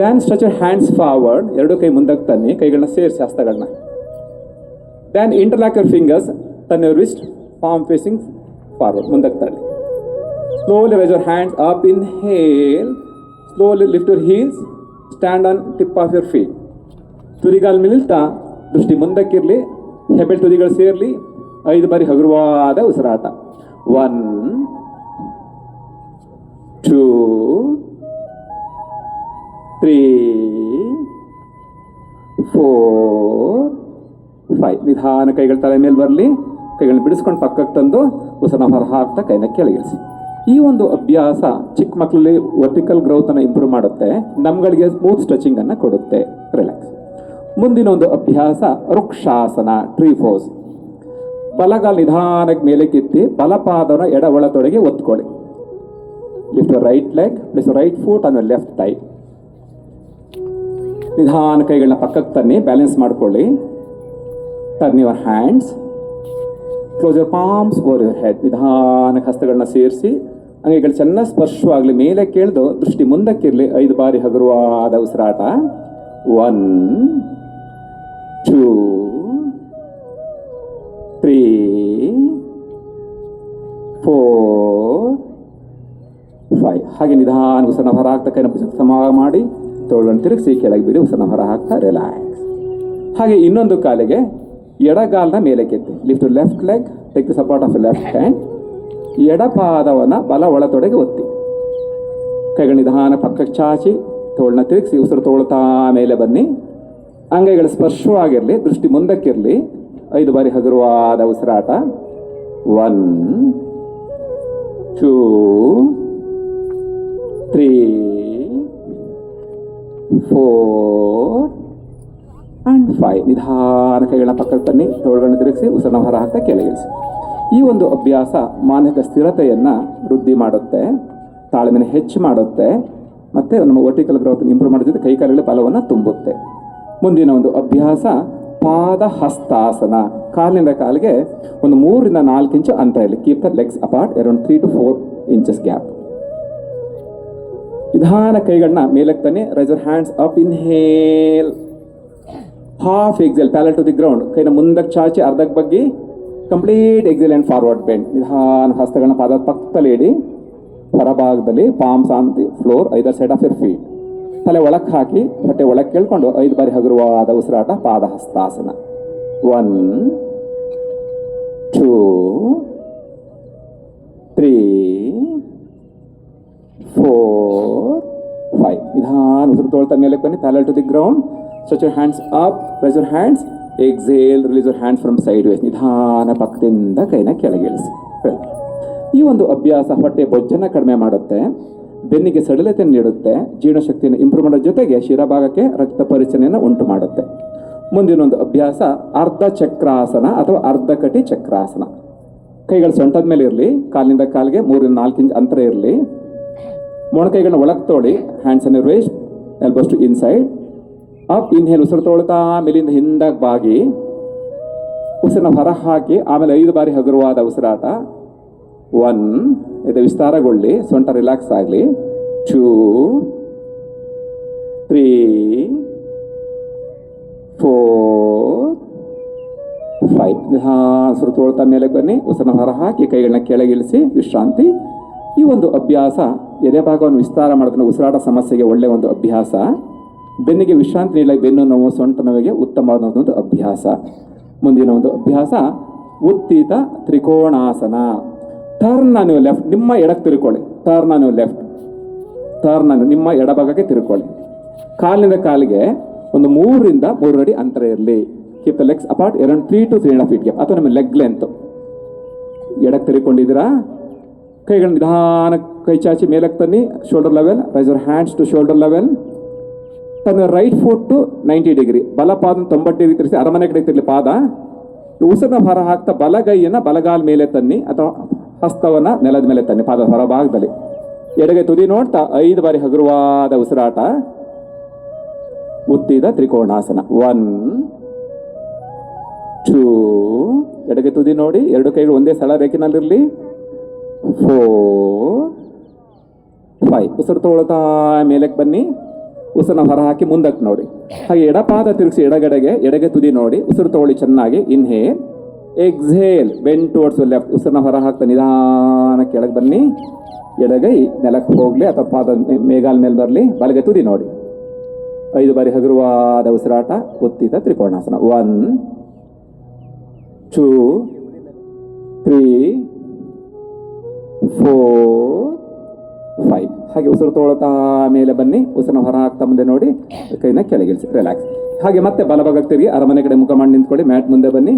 Then stretch your hands forward, ಎರಡು ಕೈ ಮುಂದಕ್ಕೆ ತನ್ನಿ, ಕೈಗಳನ್ನ ಸೇರಿಸಿ ಹಸ್ತಗಳನ್ನ. Then interlock your fingers, turn your wrist, palm facing forward, ಮುಂದಕ್ಕೆ ತನ್ನಿ. Slowly raise your hands up, inhale, slowly lift your heels, stand on tip of your feet. ತುದಿಗಾಲ್ ನಿಲ್ತಾ ದೃಷ್ಟಿ ಮುಂದಕ್ಕಿರಲಿ, ಹೆಬ್ಬೆಟ್ಟು ತುದಿಗಳು ಸೇರಲಿ. 5 ಬಾರಿ ಹಗುರವಾದ ಉಸಿರಾಟ. 1, 2, 3, 4, 5. ನಿಧಾನ ಕೈಗಳ ತಲೆ ಮೇಲೆ ಬರಲಿ, ಕೈಗಳನ್ನ ಬಿಡಿಸ್ಕೊಂಡು ಪಕ್ಕಕ್ಕೆ ತಂದು ಉಸಿರನ್ನ ಹೊರ ಹಾಕ್ತಾ ಕೈನ ಕೆಳಗಿಳಿಸಿ. ಈ ಒಂದು ಅಭ್ಯಾಸ ಚಿಕ್ಕ ಮಕ್ಕಳಲ್ಲಿ ವರ್ಟಿಕಲ್ ಗ್ರೋತನ್ನು ಇಂಪ್ರೂವ್ ಮಾಡುತ್ತೆ, ನಮ್ಗಳಿಗೆ ಸ್ಮೂತ್ ಸ್ಟ್ರೆಚಿಂಗ್ ಅನ್ನು ಕೊಡುತ್ತೆ. ರಿಲ್ಯಾಕ್ಸ್. ಮುಂದಿನ ಒಂದು ಅಭ್ಯಾಸ ವೃಕ್ಷಾಸನ, ಟ್ರೀ ಪೋಸ್. ಬಲಗಾಲ ನಿಧಾನಕ್ಕೆ ಮೇಲೆ ಕಿತ್ತಿ ಬಲಪಾದನ ಎಡ ಒಳತೊಡೆಗೆ ಒತ್ಕೊಳ್ಳಿ. Lift your right leg, place your right foot on your left thigh. ನಿಧಾನ ಕೈಗಳನ್ನ ಪಕ್ಕಕ್ಕೆ ತನ್ನಿ, ಬ್ಯಾಲೆನ್ಸ್ ಮಾಡ್ಕೊಳ್ಳಿ. Turn your hands, close your palms over your head. ನಿಧಾನಕ್ಕೆ ಹಸ್ತಗಳನ್ನ ಸೇರಿಸಿ ಅಂಗೈಗಳು ಚೆನ್ನಾಗಿ ಸ್ಪರ್ಶವಾಗಲಿ, ಮೇಲೆ ಕೇಳಿದು ದೃಷ್ಟಿ ಮುಂದಕ್ಕಿರಲಿ. 5 ಬಾರಿ ಹಗುರವಾದ ಉಸಿರಾಟ. 1, 2, 3, 4, 5. ಹಾಗೆ ನಿಧಾನ ಉಸಿರನ್ನ ಹೊರ ಹಾಕ್ತಾ ಕೈನ ಸಮ ಮಾಡಿ ತೋಳನ್ನು ತಿರುಗಿಸಿ ಕೆಳಗೆ ಬಿಡಿ, ಉಸಿರನ್ನ ಹೊರ ಹಾಕ್ತಾ ರಿಲ್ಯಾಕ್ಸ್. ಹಾಗೆ ಇನ್ನೊಂದು ಕಾಲಿಗೆ ಎಡಗಾಲನ ಮೇಲೆ ಕೆತ್ತಿ. Lift left leg, take the support of left hand. ಎಡಪಾದವನ್ನು ಬಲ ಒಳತೊಡೆಗೆ ಒತ್ತಿ. ಕೈಗಳ ನಿಧಾನ ಪಕ್ಕಕ್ಕೆ ಚಾಚಿ ತೋಳನ್ನ ತಿರುಗಿಸಿ ಉಸಿರು ತೋಳ್ತಾ ಮೇಲೆ ಬನ್ನಿ. ಅಂಗೈಗಳ ಸ್ಪರ್ಶವಾಗಿರಲಿ, ದೃಷ್ಟಿ ಮುಂದಕ್ಕಿರಲಿ. 5 ಬಾರಿ ಹಗುರವಾದ ಉಸಿರಾಟ. 1, 2, 3, 4 and 5. ನಿಧಾನ ಕೈಗಳನ್ನ ಪಕ್ಕಕ್ಕೆ ತನ್ನಿ, ತೋಳುಗಳನ್ನ ತಿರುಗಿಸಿ ಉಸಿರನ್ನ ಹೊರ ಹಾಕ್ತಾ ಕೆಳಗಿಳಿಸಿ. ಈ ಒಂದು ಅಭ್ಯಾಸ ಮಾನಸಿಕ ಸ್ಥಿರತೆಯನ್ನು ವೃದ್ಧಿ ಮಾಡುತ್ತೆ, ತಾಳ್ಮೆನ ಹೆಚ್ಚು ಮಾಡುತ್ತೆ, ಮತ್ತು ನಮ್ಮ ವರ್ಟಿಕಲ್ ಗ್ರೋತ್ ಇಂಪ್ರೂವ್ ಮಾಡೋ ಜೊತೆ ಕೈಕಾಲುಗಳ ಬಲವನ್ನು ತುಂಬುತ್ತೆ. ಮುಂದಿನ ಒಂದು ಅಭ್ಯಾಸ ಪಾದ ಹಸ್ತಾಸನ. ಕಾಲಿಂದ ಕಾಲಿಗೆ ಒಂದು 3 ರಿಂದ 4 ಇಂಚು ಅಂತರ ಇಲ್ಲಿ. Keep the legs apart around 3 to 4 inches gap. ನಿಧಾನ ಕೈಗಳನ್ನ ಮೇಲಕ್ಕೆ ತನ್ನಿ. Raise your hands up, inhale, half exhale, parallel to the ground. ಕೈನ ಮುಂದಕ್ಕೆ ಚಾಚಿ ಅರ್ಧಕ್ಕೆ ಬಗ್ಗಿ, complete exhale and forward bend. ನಿಧಾನ ಹಸ್ತಗಳನ್ನ ಪಾದದ ಪಕ್ಕದಲ್ಲಿ ಇಡಿ, ಹೊರಭಾಗದಲ್ಲಿ palms on the floor, either side of your feet. ತಲೆ ಒಳಕ್ಕೆ ಹಾಕಿ ಹೊಟ್ಟೆ ಒಳಕ್ಕೆ ಕೇಳ್ಕೊಂಡು 5 ಬಾರಿ ಹಗುರವಾದ ಉಸಿರಾಟ, ಪಾದ ಹಸ್ತಾಸನ. 1, 2, 3, 4, 5. ನಿಧಾನ ಉಸಿರು ತೋಳ್ತಾ ಮೇಲೆ ಬನ್ನಿ, parallel to the ground. Stretch your hands up, raise your hands, exhale, release your hands from sideways. ನಿಧಾನ ಪಕ್ಕದಿಂದ ಕೈನ ಕೆಳಗಿಳಿಸಿ. ಈ ಒಂದು ಅಭ್ಯಾಸ ಹೊಟ್ಟೆ ಬೊಜ್ಜನ್ನು ಕಡಿಮೆ ಮಾಡುತ್ತೆ, ಬೆನ್ನಿಗೆ ಸಡಿಲತೆಯನ್ನು ನೀಡುತ್ತೆ, ಜೀರ್ಣಶಕ್ತಿಯನ್ನು ಇಂಪ್ರೂವ್ ಮಾಡೋ ಜೊತೆಗೆ ಶಿರಭಾಗಕ್ಕೆ ರಕ್ತ ಪರಿಚಲನೆಯನ್ನು ಉಂಟು ಮಾಡುತ್ತೆ. ಮುಂದಿನೊಂದು ಅಭ್ಯಾಸ ಅರ್ಧ ಚಕ್ರಾಸನ ಅಥವಾ ಅರ್ಧ ಕಟಿ ಚಕ್ರಾಸನ. ಕೈಗಳು ಸೊಂಟದ ಮೇಲೆ ಇರಲಿ, ಕಾಲಿನಿಂದ ಕಾಲಿಗೆ 3 ರಿಂದ 4 ಇಂಚ್ ಅಂತರ ಇರಲಿ. ಮೊಣಕೈಗಳನ್ನ ಒಳಗೆ ತೋಳಿ, ಹ್ಯಾಂಡ್ಸ್ ಅನ್ನು raise, elbows to inside. Up, inhale, ಉಸಿರು ತೋಳ್ತಾ ಮೇಲಿಂದ ಹಿಂದಕ್ಕೆ ಬಾಗಿ ಉಸಿರನ್ನ ಹೊರ ಹಾಕಿ, ಆಮೇಲೆ 5 ಬಾರಿ ಹಗುರವಾದ ಉಸಿರಾಟ. 1, ಇದು ವಿಸ್ತಾರಗೊಳ್ಳಿ, ಸೊಂಟ ರಿಲ್ಯಾಕ್ಸ್ ಆಗಲಿ. 2, 3, 4, 5. ಉಸಿರು ತೋಳ್ತಾ ಮೇಲೆ ಬನ್ನಿ, ಉಸಿರನ್ನ ಹೊರ ಹಾಕಿ ಕೈಗಳನ್ನ ಕೆಳಗಿಳಿಸಿ ವಿಶ್ರಾಂತಿ. ಈ ಒಂದು ಅಭ್ಯಾಸ ಎದೆ ಭಾಗವನ್ನು ವಿಸ್ತಾರ ಮಾಡೋದನ್ನ ಉಸಿರಾಟ ಸಮಸ್ಯೆಗೆ ಒಳ್ಳೆಯ ಒಂದು ಅಭ್ಯಾಸ. ಬೆನ್ನಿಗೆ ವಿಶ್ರಾಂತಿ ನೀಡಲಿಕ್ಕೆ ಬೆನ್ನು ನೋವು, ಸೊಂಟ ನೋವಿಗೆ ಉತ್ತಮವಾದ ಒಂದು ಅಭ್ಯಾಸ. ಮುಂದಿನ ಒಂದು ಅಭ್ಯಾಸ ಉತ್ಥಿತ ತ್ರಿಕೋಣಾಸನ. ಟರ್ನ್ ನೀವು ಲೆಫ್ಟ್, ನಿಮ್ಮ ಎಡಕ್ಕೆ ತಿರ್ಕೊಳ್ಳಿ. ಟರ್ನ್ ನೀವು ಲೆಫ್ಟ್, ಟರ್ನ್ ನಿಮ್ಮ ಎಡಭಾಗಕ್ಕೆ ತಿರ್ಕೊಳ್ಳಿ. ಕಾಲಿನಿಂದ ಕಾಲಿಗೆ ಒಂದು 3 ರಿಂದ 3 ಅಡಿ ಅಂತರ ಇರಲಿ. Keep the legs apart around 3 to 3.5 feet gap, ಅಥವಾ ನಿಮ್ಮ ಲೆಗ್ ಲೆಂತ್. ಎಡಕ್ಕೆ ತಿರ್ಕೊಂಡಿದ್ದೀರಾ, ಕೈಗಳು ನಿಧಾನ ಕೈ ಚಾಚಿ ಮೇಲಕ್ಕೆ ತನ್ನಿ, shoulder level. Raise your hands to shoulder level. ತನ್ನ ರೈಟ್ ಫುಟ್ ಟು 90 ಡಿಗ್ರಿ, ಬಲ ಪಾದ 90 ಡಿಗ್ರಿ ತಿರ್ಸಿ ಅರಮನೆ ಕಡೆ ತಿರ್ಲಿ ಪಾದ. ಉಸಿರನ್ನ ಹೊರ ಹಾಕ್ತಾ ಬಲಗೈಯನ್ನ ಬಲಗಾಲ್ ಮೇಲೆ ತನ್ನಿ, ಅಥವಾ ಹಸ್ತವನ್ನ ನೆಲದ ಮೇಲೆ ತನ್ನಿ ಪಾದ ಹೊರಭಾಗದಲ್ಲಿ. ಎಡಗೈ ತುದಿ ನೋಡ್ತಾ 5 ಬಾರಿ ಹಗುರವಾದ ಉಸಿರಾಟ. ಉತ್ಥಿತ ತ್ರಿಕೋಣಾಸನ. 1 2, ಎಡಗೈ ತುದಿ ನೋಡಿ, 2 ಕೈಗಳು ಒಂದೇ ಸ್ಥಳ ರೇಖೆನಲ್ಲಿರಲಿ. 4 5. ಉಸಿರು ತೊಗೊಳ್ತಾ ಮೇಲಕ್ಕೆ ಬನ್ನಿ, ಉಸಿರನ್ನ ಹೊರ ಹಾಕಿ ಮುಂದಕ್ಕೆ ನೋಡಿ. ಹಾಗೆ ಎಡಪಾದ ತಿರುಗಿಸಿ ಎಡಗಡೆಗೆ, ಎಡಗೆ ತುದಿ ನೋಡಿ, ಉಸಿರು ತಗೊಳ್ಳಿ ಚೆನ್ನಾಗಿ. Inhale, exhale, bend towards left. ಉಸಿರನ್ನ ಹೊರ ಹಾಕ್ತಾ ನಿಧಾನ ಕೆಳಗೆ ಬನ್ನಿ. ಎಡಗೈ ನೆಲಕ್ಕೆ ಹೋಗ್ಲಿ ಅಥವಾ ಪಾದ ಮೇಘಾಲ್ ಮೇಲೆ ಬರಲಿ. ಬಲಗೈ ತುದಿ ನೋಡಿ. 5 ಬಾರಿ ಹಗುರವಾದ ಉಸಿರಾಟ. ಉತ್ಥಿತ ತ್ರಿಕೋಣಾಸನ. 1 2 3 4 5. ಹಾಗೆ ಉಸಿರು ತೊಗೊಳ್ತಾ ಮೇಲೆ ಬನ್ನಿ, ಉಸಿರನ್ನ ಹೊರ ಹಾಕ್ತಾ ಮುಂದೆ ನೋಡಿ, ಕೈನ ಕೆಳಗಿಳಿಸಿ, ರಿಲ್ಯಾಕ್ಸ್. ಹಾಗೆ ಮತ್ತೆ ಬಲಭಾಗಕ್ಕೆ ತಿರುಗಿ ಅರಮನೆ ಕಡೆ ಮುಖ ಮಾಡಿ ನಿಂತ್ಕೊಳ್ಳಿ. ಮ್ಯಾಟ್ ಮುಂದೆ ಬನ್ನಿ.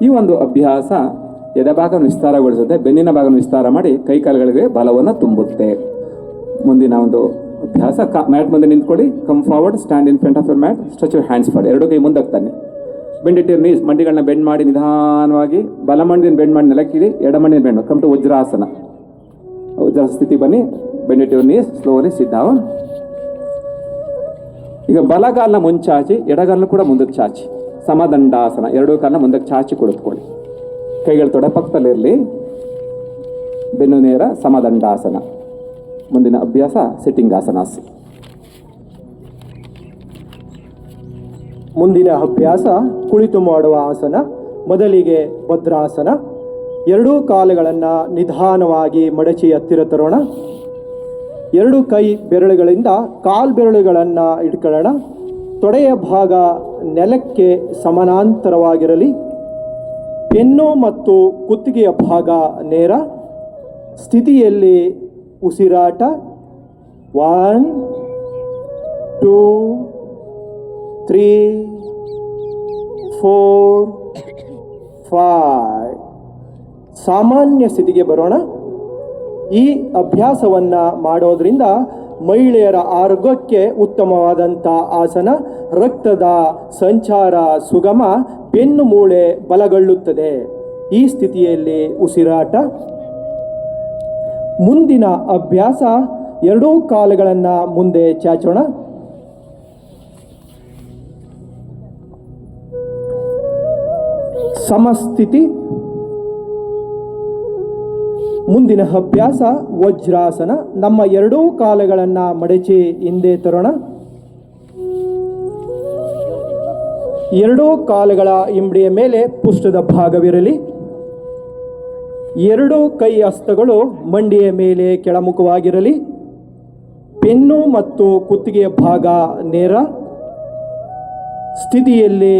ಈ ಒಂದು ಅಭ್ಯಾಸ ಎದೆಭಾಗವನ್ನು ವಿಸ್ತಾರಗೊಳಿಸುತ್ತೆ, ಬೆನ್ನಿನ ಭಾಗವನ್ನು ವಿಸ್ತಾರ ಮಾಡಿ ಕೈಕಾಲುಗಳಿಗೆ ಬಲವನ್ನು ತುಂಬುತ್ತೆ. ಮುಂದಿನ ಒಂದು ಅಭ್ಯಾಸ, ಮ್ಯಾಟ್ ಮುಂದೆ ನಿಂತ್ಕೊಳ್ಳಿ. Come forward, stand in front of your mat, stretch your hands forward. 2 ಕೈ ಮುಂದಕ್ಕೆ ತನ್ನಿ. ಬೆಂಡ್ ಇಟ್ ಯುವರ್ ನೀಸ್, ಮಂಡಿಗಳನ್ನ ಬೆಂಡ್ ಮಾಡಿ ನಿಧಾನವಾಗಿ. ಬಲ ಮಂಡಿನ ಬೆಂಡ್ ಮಾಡಿ ನೆಲಕ್ಕಿಡಿ, ಎಡ ಮಂಡಿನ bend. Come to vajrasana. Vajrasana ಸ್ಥಿತಿ ಬನ್ನಿ. Bend it your knees, slowly sit down. ಈಗ ಬಲಗಾಲನ ಮುಂಚಾಚಿ, ಎಡಗಾಲನ ಕೂಡ ಮುಂದಕ್ಕೆ ಚಾಚಿ. ಸಮದಂಡಾಸನ. 2 ಕಾಲನ ಮುಂದಕ್ಕೆ ಚಾಚಿ ಕುಳಿತುಕೊಳ್ಳಿ. ಕೈಗಳು ತೊಡೆ ಪಕ್ಕದಲ್ಲಿರಲಿ. ಬೆನ್ನು ನೇರ, ಸಮದಂಡಾಸನ. ಮುಂದಿನ ಅಭ್ಯಾಸ ಸಿಟ್ಟಿಂಗ್ ಆಸನಾಸ್. ಮುಂದಿನ ಅಭ್ಯಾಸ ಕುಳಿತು ಮಾಡುವ ಆಸನ. ಮೊದಲಿಗೆ ಭದ್ರಾಸನ. 2 ಕಾಲುಗಳನ್ನು ನಿಧಾನವಾಗಿ ಮಡಚಿ ಹತ್ತಿರ ತರೋಣ. 2 ಕೈ ಬೆರಳುಗಳಿಂದ ಕಾಲು ಬೆರಳುಗಳನ್ನು ಇಟ್ಕೊಳ್ಳೋಣ. ತೊಡೆಯ ಭಾಗ ನೆಲಕ್ಕೆ ಸಮಾನಾಂತರವಾಗಿರಲಿ. ಬೆನ್ನು ಮತ್ತು ಕುತ್ತಿಗೆಯ ಭಾಗ ನೇರ ಸ್ಥಿತಿಯಲ್ಲಿ ಉಸಿರಾಟ. 1 2 3 4 5. ಸಾಮಾನ್ಯ ಸ್ಥಿತಿಗೆ ಬರೋಣ. ಈ ಅಭ್ಯಾಸವನ್ನು ಮಾಡೋದ್ರಿಂದ ಮಹಿಳೆಯರ ಆರೋಗ್ಯಕ್ಕೆ ಉತ್ತಮವಾದಂಥ ಆಸನ. ರಕ್ತದ ಸಂಚಾರ ಸುಗಮ, ಬೆನ್ನು ಮೂಳೆ ಬಲಗೊಳ್ಳುತ್ತದೆ. ಈ ಸ್ಥಿತಿಯಲ್ಲಿ ಉಸಿರಾಟ. ಮುಂದಿನ ಅಭ್ಯಾಸ, 2 ಕಾಲುಗಳನ್ನು ಮುಂದೆ ಚಾಚೋಣ. ಸಮಸ್ಥಿತಿ. ಮುಂದಿನ ಅಭ್ಯಾಸ ವಜ್ರಾಸನ. ನಮ್ಮ 2 ಕಾಲುಗಳನ್ನು ಮಡಚಿ ಹಿಂದೆ ತರೋಣ. 2 ಕಾಲುಗಳ ಹಿಂಬಡಿಯ ಮೇಲೆ ಪುಷ್ಟದ ಭಾಗವಿರಲಿ. 2 ಕೈ ಹಸ್ತಗಳು ಮಂಡಿಯ ಮೇಲೆ ಕೆಳಮುಖವಾಗಿರಲಿ. ಬೆನ್ನು ಮತ್ತು ಕುತ್ತಿಗೆಯ ಭಾಗ ನೇರ ಸ್ಥಿತಿಯಲ್ಲಿ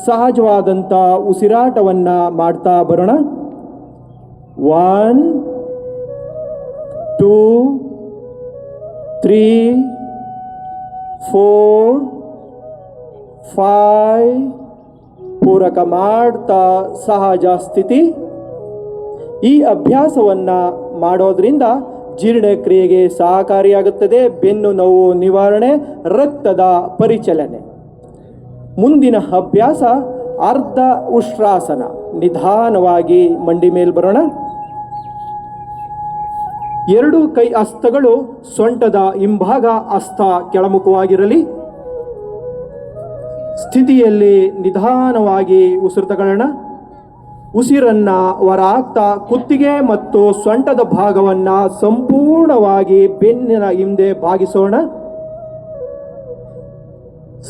ಸಹಜವಾದಂಥ ಉಸಿರಾಟವನ್ನು ಮಾಡ್ತಾ ಬರೋಣ. 1 2 3 4 5. ಪೂರಕ ಮಾಡ್ತಾ ಸಹಜ ಸ್ಥಿತಿ. ಈ ಅಭ್ಯಾಸವನ್ನು ಮಾಡೋದ್ರಿಂದ ಜೀರ್ಣಕ್ರಿಯೆಗೆ ಸಹಕಾರಿಯಾಗುತ್ತದೆ. ಬೆನ್ನು ನೋವು ನಿವಾರಣೆ, ರಕ್ತದ ಪರಿಚಲನೆ. ಮುಂದಿನ ಅಭ್ಯಾಸ ಅರ್ಧ ಉಷ್ಟ್ರಾಸನ. ನಿಧಾನವಾಗಿ ಮಂಡಿ ಮೇಲೆ ಬರೋಣ. 2 ಕೈ ಹಸ್ತಗಳು ಸೊಂಟದ ಹಿಂಭಾಗ, ಹಸ್ತ ಕೆಳಮುಖವಾಗಿರಲಿ. ಸ್ಥಿತಿಯಲ್ಲಿ ನಿಧಾನವಾಗಿ ಉಸಿರು ತಗೊಳ್ಳೋಣ. ಉಸಿರನ್ನ ಹೊರ ಹಾಕ್ತಾ ಕುತ್ತಿಗೆ ಮತ್ತು ಸೊಂಟದ ಭಾಗವನ್ನು ಸಂಪೂರ್ಣವಾಗಿ ಬೆನ್ನಿನ ಹಿಂದೆ ಬಾಗಿಸೋಣ.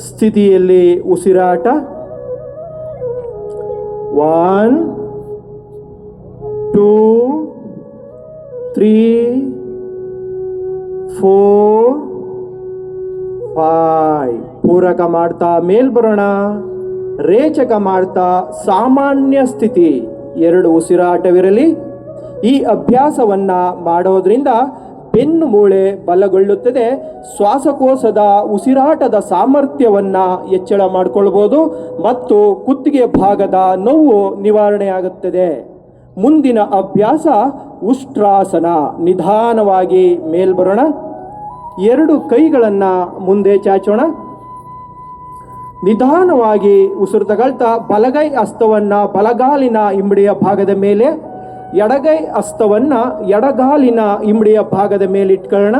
ಸ್ಥಿತಿಯಲ್ಲಿ ಉಸಿರಾಟ. 1 2 3 4 5. ಪೂರಕ ಮಾಡ್ತಾ ಮೇಲ್ ಬರೋಣ. ರೇಚಕ ಮಾಡ್ತಾ ಸಾಮಾನ್ಯ ಸ್ಥಿತಿ. 2 ಉಸಿರಾಟವಿರಲಿ. ಈ ಅಭ್ಯಾಸವನ್ನ ಮಾಡೋದ್ರಿಂದ ಬೆನ್ನು ಮೂಳೆ ಬಲಗೊಳ್ಳುತ್ತದೆ. ಶ್ವಾಸಕೋಶದ ಉಸಿರಾಟದ ಸಾಮರ್ಥ್ಯವನ್ನ ಹೆಚ್ಚಳ ಮಾಡಿಕೊಳ್ಬೋದು ಮತ್ತು ಕುತ್ತಿಗೆ ಭಾಗದ ನೋವು ನಿವಾರಣೆಯಾಗುತ್ತದೆ. ಮುಂದಿನ ಅಭ್ಯಾಸ ಉಷ್ಟ್ರಾಸನ. ನಿಧಾನವಾಗಿ ಮೇಲ್ಬರೋಣ. 2 ಕೈಗಳನ್ನು ಮುಂದೆ ಚಾಚೋಣ. ನಿಧಾನವಾಗಿ ಉಸಿರು ತಗೊಳ್ತಾ ಬಲಗೈ ಹಸ್ತವನ್ನ ಬಲಗಾಲಿನ ಹಿಂಬಡಿಯ ಭಾಗದ ಮೇಲೆ, ಎಡಗೈ ಹಸ್ತವನ್ನ ಎಡಗಾಲಿನ ಹಿಂಬಡಿಯ ಭಾಗದ ಮೇಲೆ ಇಟ್ಕೊಳ್ಳೋಣ.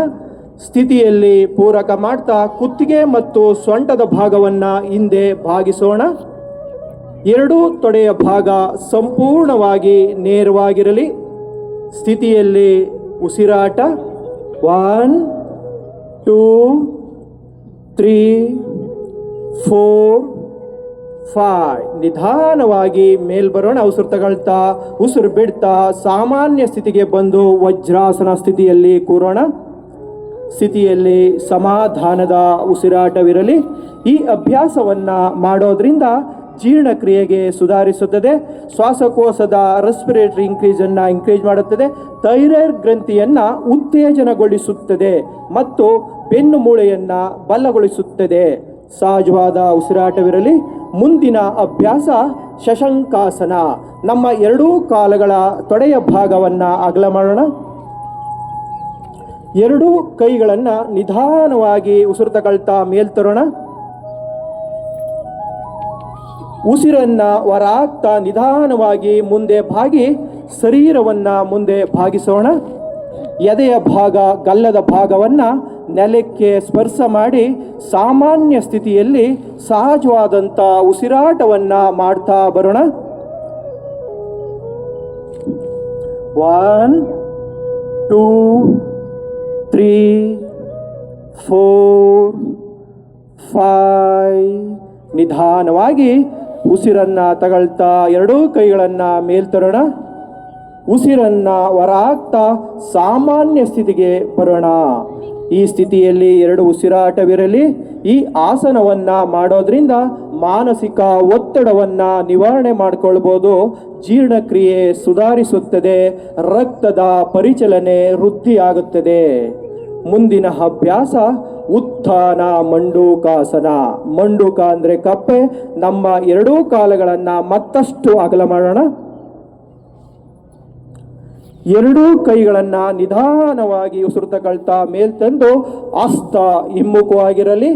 ಸ್ಥಿತಿಯಲ್ಲಿ ಪೂರಕ ಮಾಡ್ತಾ ಕುತ್ತಿಗೆ ಮತ್ತು ಸೊಂಟದ ಭಾಗವನ್ನ ಹಿಂದೆ ಭಾಗಿಸೋಣ. 2 ತೊಡೆಯ ಭಾಗ ಸಂಪೂರ್ಣವಾಗಿ ನೇರವಾಗಿರಲಿ. ಸ್ಥಿತಿಯಲ್ಲಿ ಉಸಿರಾಟ 1 2 3 4 5. ನಿಧಾನವಾಗಿ ಮೇಲ್ಬರೋಣ. ಉಸಿರು ತಗೊಳ್ತಾ ಉಸಿರು ಬಿಡ್ತಾ ಸಾಮಾನ್ಯ ಸ್ಥಿತಿಗೆ ಬಂದು ವಜ್ರಾಸನ ಸ್ಥಿತಿಯಲ್ಲಿ ಕೂರೋಣ. ಸ್ಥಿತಿಯಲ್ಲಿ ಸಮಾಧಾನದ ಉಸಿರಾಟವಿರಲಿ. ಈ ಅಭ್ಯಾಸವನ್ನ ಮಾಡೋದ್ರಿಂದ ಜೀರ್ಣಕ್ರಿಯೆಗೆ ಸುಧಾರಿಸುತ್ತದೆ. ಶ್ವಾಸಕೋಶದ ರೆಸ್ಪಿರೇಟರಿ ಇಂಕ್ರೀಸ್ ಮಾಡುತ್ತದೆ. ಥೈರಾಯ್ಡ್ ಗ್ರಂಥಿಯನ್ನ ಉತ್ತೇಜನಗೊಳಿಸುತ್ತದೆ ಮತ್ತು ಬೆನ್ನು ಮೂಳೆಯನ್ನ ಬಲಗೊಳಿಸುತ್ತದೆ. ಸಹಜವಾದ ಉಸಿರಾಟವಿರಲಿ. ಮುಂದಿನ ಅಭ್ಯಾಸ ಶಶಂಕಾಸನ. ನಮ್ಮ 2 ಕಾಲುಗಳ ತೊಡೆಯ ಭಾಗವನ್ನ ಅಗಲ ಮಾಡೋಣ. 2 ಕೈಗಳನ್ನು ನಿಧಾನವಾಗಿ ಉಸಿರು ತಗೊಳ್ತಾ ಮೇಲ್ತರೋಣ. ಉಸಿರನ್ನ ಹೊರಹಾಕ್ತಾ ನಿಧಾನವಾಗಿ ಮುಂದೆ ಬಾಗಿ ಶರೀರವನ್ನ ಮುಂದೆ ಭಾಗಿಸೋಣ. ಎದೆಯ ಭಾಗ ಗಲ್ಲದ ಭಾಗವನ್ನ ನೆಲಕ್ಕೆ ಸ್ಪರ್ಶ ಮಾಡಿ ಸಾಮಾನ್ಯ ಸ್ಥಿತಿಯಲ್ಲಿ ಸಹಜವಾದಂಥ ಉಸಿರಾಟವನ್ನ ಮಾಡ್ತಾ ಬರೋಣ. 1 2 3 4 5. ನಿಧಾನವಾಗಿ ಉಸಿರನ್ನ ತಗೊಳ್ತಾ 2 ಕೈಗಳನ್ನ ಮೇಲ್ತರೋಣ. ಉಸಿರನ್ನ ಹೊರಹಾಕ್ತಾ ಸಾಮಾನ್ಯ ಸ್ಥಿತಿಗೆ ಬರೋಣ. ಈ ಸ್ಥಿತಿಯಲ್ಲಿ 2 ಉಸಿರಾಟವಿರಲಿ. ಈ ಆಸನವನ್ನ ಮಾಡೋದ್ರಿಂದ ಮಾನಸಿಕ ಒತ್ತಡವನ್ನ ನಿವಾರಣೆ ಮಾಡಿಕೊಳ್ಬೋದು. ಜೀರ್ಣಕ್ರಿಯೆ ಸುಧಾರಿಸುತ್ತದೆ. ರಕ್ತದ ಪರಿಚಲನೆ ವೃದ್ಧಿಯಾಗುತ್ತದೆ. ಮುಂದಿನ ಅಭ್ಯಾಸ ಉತ್ಥಾನ ಮಂಡೂಕಾಸನ. ಮಂಡೂಕ ಅಂದರೆ ಕಪ್ಪೆ. ನಮ್ಮ 2 ಕಾಲುಗಳನ್ನು ಮತ್ತಷ್ಟು ಅಗಲ ಮಾಡೋಣ. 2 ಕೈಗಳನ್ನು ನಿಧಾನವಾಗಿ ಉಸಿರು ತಗೊಳ್ತಾ ಮೇಲ್ತಂದು ಹಸ್ತ ಹಿಮ್ಮುಖವಾಗಿರಲಿ.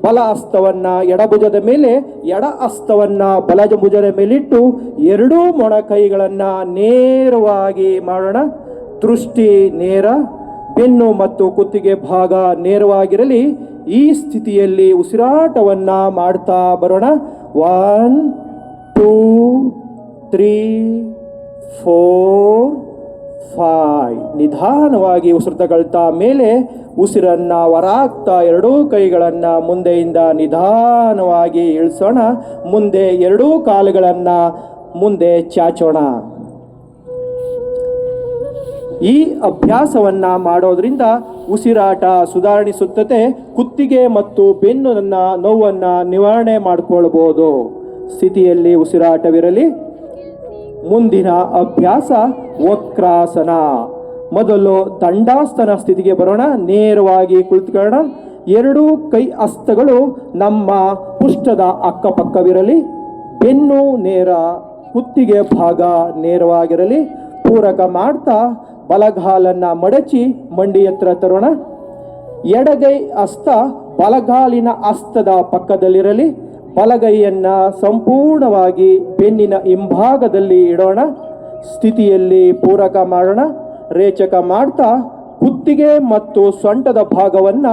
ಬಲ ಹಸ್ತವನ್ನ ಎಡಭುಜದ ಮೇಲೆ, ಎಡ ಹಸ್ತವನ್ನ ಬಲಭುಜದ ಮೇಲಿಟ್ಟು 2 ಮೊಣ ಕೈಗಳನ್ನ ನೇರವಾಗಿ ಮಾಡೋಣ. ದೃಷ್ಟಿ ನೇರ. ಬೆನ್ನು ಮತ್ತು ಕುತ್ತಿಗೆ ಭಾಗ ನೇರವಾಗಿರಲಿ. ಈ ಸ್ಥಿತಿಯಲ್ಲಿ ಉಸಿರಾಟವನ್ನ ಮಾಡ್ತಾ ಬರೋಣ. 1 2 3 4 5. ನಿಧಾನವಾಗಿ ಉಸಿರು ತಗೊಳ್ತಾ ಮೇಲೆ ಉಸಿರನ್ನ ಹೊರಹಾಕ್ತಾ 2 ಕೈಗಳನ್ನ ಮುಂದೆಯಿಂದ ನಿಧಾನವಾಗಿ ಇಳಿಸೋಣ. ಮುಂದೆ 2 ಕಾಲುಗಳನ್ನ ಮುಂದೆ ಚಾಚೋಣ. ಈ ಅಭ್ಯಾಸವನ್ನ ಮಾಡೋದ್ರಿಂದ ಉಸಿರಾಟ ಸುಧಾರಿಸುತ್ತದೆ. ಕುತ್ತಿಗೆ ಮತ್ತು ಬೆನ್ನಿನ ನೋವನ್ನ ನಿವಾರಣೆ ಮಾಡಿಕೊಳ್ಬಹುದು. ಸ್ಥಿತಿಯಲ್ಲಿ ಉಸಿರಾಟವಿರಲಿ. ಮುಂದಿನ ಅಭ್ಯಾಸ ವಕ್ರಾಸನ. ಮೊದಲು ದಂಡಾಸನ ಸ್ಥಿತಿಗೆ ಬರೋಣ. ನೇರವಾಗಿ ಕುಳಿತುಕೊಳ್ಳೋಣ. 2 ಕೈ ಹಸ್ತಗಳು ನಮ್ಮ ಪೃಷ್ಠದ ಅಕ್ಕಪಕ್ಕವಿರಲಿ. ಬೆನ್ನು ನೇರ, ಕುತ್ತಿಗೆ ಭಾಗ ನೇರವಾಗಿರಲಿ. ಪೂರಕ ಮಾಡ್ತಾ ಬಲಗಾಲನ್ನ ಮಡಚಿ ಮಂಡಿ ಎತ್ತರ ತರೋಣ. ಎಡಗೈ ಹಸ್ತ ಬಲಗಾಲಿನ ಹಸ್ತದ ಪಕ್ಕದಲ್ಲಿರಲಿ. ಬಲಗೈಯನ್ನ ಸಂಪೂರ್ಣವಾಗಿ ಬೆನ್ನಿನ ಹಿಂಭಾಗದಲ್ಲಿ ಇಡೋಣ. ಸ್ಥಿತಿಯಲ್ಲಿ ಪೂರಕ ಮಾಡೋಣ. ರೇಚಕ ಮಾಡ್ತಾ ಕುತ್ತಿಗೆ ಮತ್ತು ಸೊಂಟದ ಭಾಗವನ್ನ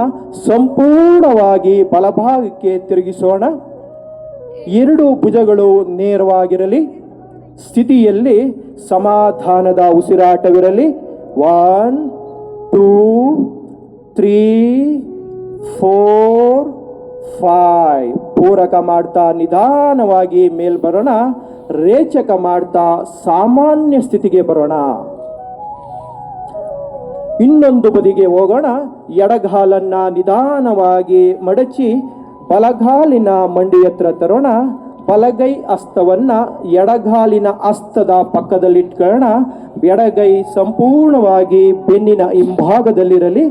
ಸಂಪೂರ್ಣವಾಗಿ ಬಲಭಾಗಕ್ಕೆ ತಿರುಗಿಸೋಣ. 2 ಭುಜಗಳು ನೇರವಾಗಿರಲಿ. ಸ್ಥಿತಿಯಲ್ಲಿ ಸಮಾಧಾನದ ಉಸಿರಾಟವಿರಲಿ. 1 2 3 4 5. ಪೂರಕ ಮಾಡ್ತಾ ನಿಧಾನವಾಗಿ ಮೇಲ್ಬರೋಣ. ರೇಚಕ ಮಾಡ್ತಾ ಸಾಮಾನ್ಯ ಸ್ಥಿತಿಗೆ ಬರೋಣ. ಇನ್ನೊಂದು ಬದಿಗೆ ಹೋಗೋಣ. ಎಡಗಾಲನ್ನ ನಿಧಾನವಾಗಿ ಮಡಚಿ ಬಲಗಾಲಿನ ಮಂಡಿ ಹತ್ರ ತರೋಣ. ಬಲಗೈ ಹಸ್ತವನ್ನ ಎಡಗಾಲಿನ ಹಸ್ತದ ಪಕ್ಕದಲ್ಲಿಟ್ಕೊಳ್ಳೋಣ. ಎಡಗೈ ಸಂಪೂರ್ಣವಾಗಿ ಬೆನ್ನಿನ ಹಿಂಭಾಗದಲ್ಲಿರಲಿ.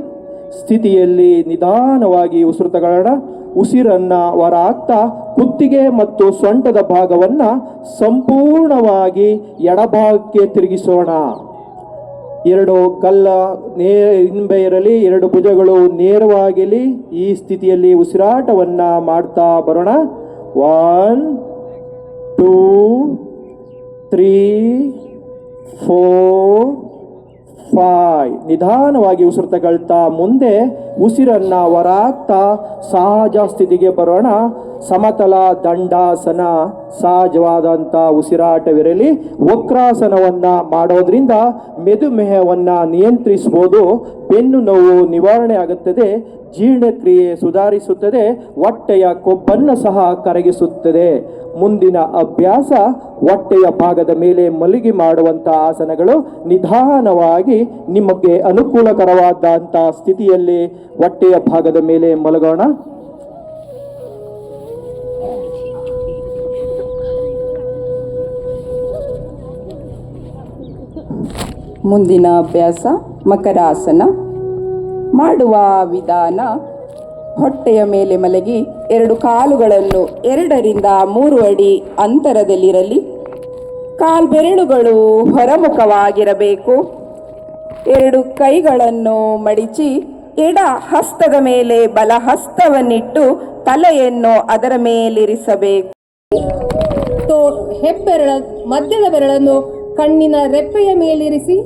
ಸ್ಥಿತಿಯಲ್ಲಿ ನಿಧಾನವಾಗಿ ಉಸಿರು ತಗೊಳ್ಳೋಣ. ಉಸಿರನ್ನ ಹೊರ ಹಾಕ್ತಾ ಕುತ್ತಿಗೆ ಮತ್ತು ಸೊಂಟದ ಭಾಗವನ್ನ ಸಂಪೂರ್ಣವಾಗಿ ಎಡಭಾಗಕ್ಕೆ ತಿರುಗಿಸೋಣ. ಎರಡು ಗಲ್ಲ ಹಿಂಬೆ ಇರಲಿ, ಎರಡು ಭುಜಗಳು ನೇರವಾಗಿರಲಿ. ಈ ಸ್ಥಿತಿಯಲ್ಲಿ ಉಸಿರಾಟವನ್ನ ಮಾಡ್ತಾ ಬರೋಣ. 1 2 3 4 5. ನಿಧಾನವಾಗಿ ಉಸಿರು ತಗೊಳ್ತಾ ಮುಂದೆ ಉಸಿರನ್ನ ಹೊರಾಗ್ತಾ ಸಹಜ ಸ್ಥಿತಿಗೆ ಬರೋಣ. ಸಮತಲ ದಂಡಾಸನ, ಸಹಜವಾದಂಥ ಉಸಿರಾಟವಿರಲಿ. ವಕ್ರಾಸನವನ್ನ ಮಾಡೋದ್ರಿಂದ ಮೆದುಮೇಹವನ್ನ ನಿಯಂತ್ರಿಸಬಹುದು. ಬೆನ್ನು ನೋವು ನಿವಾರಣೆ ಆಗುತ್ತದೆ. ಜೀರ್ಣಕ್ರಿಯೆ ಸುಧಾರಿಸುತ್ತದೆ. ಹೊಟ್ಟೆಯ ಕೊಬ್ಬನ್ನು ಸಹ ಕರಗಿಸುತ್ತದೆ. ಮುಂದಿನ ಅಭ್ಯಾಸ ಹೊಟ್ಟೆಯ ಭಾಗದ ಮೇಲೆ ಮಲಗಿ ಮಾಡುವಂಥ ಆಸನಗಳು. ನಿಧಾನವಾಗಿ ನಿಮಗೆ ಅನುಕೂಲಕರವಾದಂಥ ಸ್ಥಿತಿಯಲ್ಲಿ ಹೊಟ್ಟೆಯ ಭಾಗದ ಮೇಲೆ ಮಲಗೋಣ. ಮುಂದಿನ ಅಭ್ಯಾಸ ಮಕರಾಸನ. ಮಾಡುವ ವಿಧಾನ: ಹೊಟ್ಟೆಯ ಮೇಲೆ ಮಲಗಿ ಎರಡು ಕಾಲುಗಳನ್ನು 2 ರಿಂದ 3 ಅಡಿ ಅಂತರದಲ್ಲಿರಲಿ. ಕಾಲ್ಬೆರಳುಗಳು ಹೊರಮುಖವಾಗಿರಬೇಕು. 2 ಕೈಗಳನ್ನು ಮಡಿಚಿ ಎಡ ಹಸ್ತದ ಮೇಲೆ ಬಲ ಹಸ್ತವನ್ನಿಟ್ಟು ತಲೆಯನ್ನು ಅದರ ಮೇಲಿರಿಸಬೇಕು. ಹೆಬ್ಬೆರಳ ಮಧ್ಯದ ಬೆರಳನ್ನು ಕಣ್ಣಿನ ರೆಪ್ಪೆಯ ಮೇಲಿರಿಸಿ,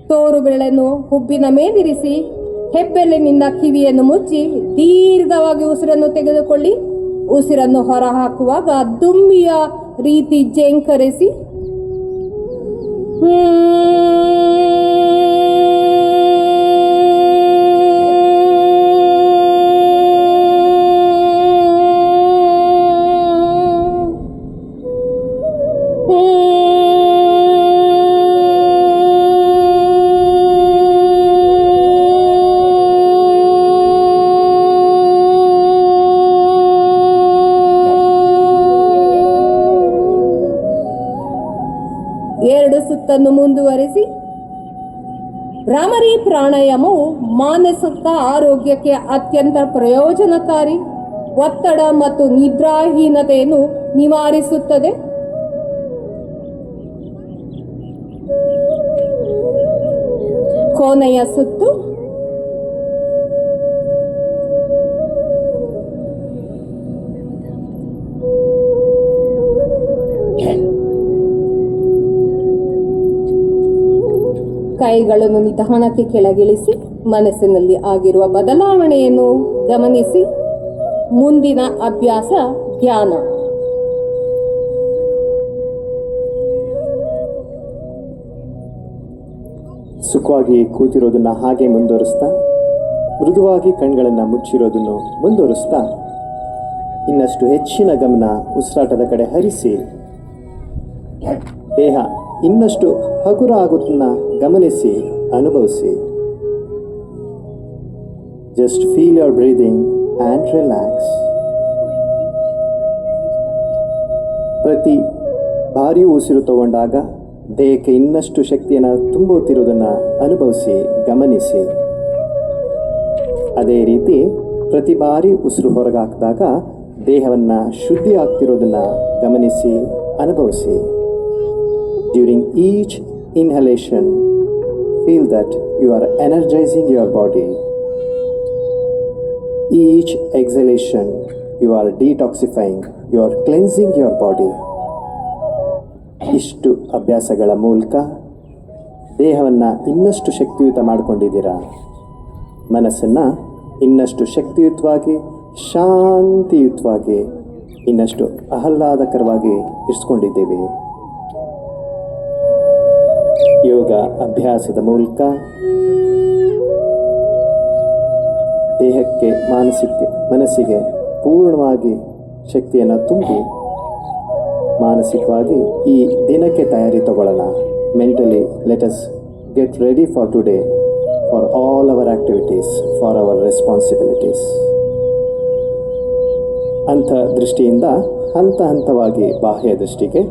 ತೋರು ಬೆರಳನ್ನು ಹುಬ್ಬಿನ ಮೇಲಿರಿಸಿ, ಹೆಬ್ಬೆರಳಿನಿಂದ ಕಿವಿಯನ್ನು ಮುಚ್ಚಿ ದೀರ್ಘವಾಗಿ ಉಸಿರನ್ನು ತೆಗೆದುಕೊಳ್ಳಿ. ಉಸಿರನ್ನು ಹೊರಹಾಕುವಾಗ ದುಂಬಿಯ ರೀತಿ ಜೇಂಕರಿಸಿ ಸುತ್ತನ್ನು ಮುಂದುವರಿಸಿ. ಭ್ರಾಮರಿ ಪ್ರಾಣಾಯಾಮವು ಮಾನಸಿಕ ಆರೋಗ್ಯಕ್ಕೆ ಅತ್ಯಂತ ಪ್ರಯೋಜನಕಾರಿ. ಒತ್ತಡ ಮತ್ತು ನಿದ್ರಾಹೀನತೆಯನ್ನು ನಿವಾರಿಸುತ್ತದೆ. ಕೋಣೆಯ ಸುತ್ತು ಕೈಗಳನ್ನು ನಿಧಾನಕ್ಕೆ ಕೆಳಗಿಳಿಸಿ ಮನಸ್ಸಿನಲ್ಲಿ ಆಗಿರುವ ಬದಲಾವಣೆಯನ್ನು ಗಮನಿಸಿ. ಮುಂದಿನ ಅಭ್ಯಾಸ ಧ್ಯಾನ. ಸುಖವಾಗಿ ಕೂತಿರೋದನ್ನ ಹಾಗೆ ಮುಂದುವರಿಸ್ತಾ, ಮೃದುವಾಗಿ ಕಣ್ಗಳನ್ನು ಮುಚ್ಚಿರೋದನ್ನು ಮುಂದುವರಿಸ್ತಾ, ಇನ್ನಷ್ಟು ಹೆಚ್ಚಿನ ಗಮನ ಉಸಿರಾಟದ ಕಡೆ ಹರಿಸಿ, ದೇಹ ಇನ್ನಷ್ಟು ಹಗುರ ಆಗೋದನ್ನ ಗಮನಿಸಿ, ಅನುಭವಿಸಿ. Just feel your breathing and relax. ಪ್ರತಿ ಬಾರಿಯೂ ಉಸಿರು ತಗೊಂಡಾಗ ದೇಹಕ್ಕೆ ಇನ್ನಷ್ಟು ಶಕ್ತಿಯನ್ನು ತುಂಬುತ್ತಿರುವುದನ್ನು ಅನುಭವಿಸಿ, ಗಮನಿಸಿ. ಅದೇ ರೀತಿ ಪ್ರತಿ ಬಾರಿ ಉಸಿರು ಹೊರಗೆ ಹಾಕಿದಾಗ ದೇಹವನ್ನು ಶುದ್ಧಿ ಆಗ್ತಿರೋದನ್ನು ಗಮನಿಸಿ, ಅನುಭವಿಸಿ. During each inhalation, feel that you are energizing your body. Each exhalation, you are detoxifying, you are cleansing your body. ಇಷ್ಟು ಅಭ್ಯಾಸಗಳ ಮೂಲಕ ದೇಹವನ್ನು ಇನ್ನಷ್ಟು ಶಕ್ತಿಯುತ ಮಾಡಿಕೊಂಡಿದ್ದೀರಾ. ಮನಸ್ಸನ್ನು ಇನ್ನಷ್ಟು ಶಕ್ತಿಯುತವಾಗಿ, ಶಾಂತಿಯುತವಾಗಿ, ಇನ್ನಷ್ಟು ಆಹ್ಲಾದಕರವಾಗಿ ಇರಿಸ್ಕೊಂಡಿದ್ದೇವೆ. ಯೋಗ ಅಭ್ಯಾಸದ ಮೂಲಕ ದೇಹಕ್ಕೆ ಮನಸ್ಸಿಗೆ ಪೂರ್ಣವಾಗಿ ಶಕ್ತಿಯನ್ನು ತುಂಬಿ ಮಾನಸಿಕವಾಗಿ ಈ ದಿನಕ್ಕೆ ತಯಾರಿ ತಗೊಳ್ಳೋಣ. Mentally let us get ready for today, for all our activities, for our responsibilities. ಅಂತರ್ದೃಷ್ಟಿಯಿಂದ ಹಂತ ಹಂತವಾಗಿ ಬಾಹ್ಯ ದೃಷ್ಟಿಗೆ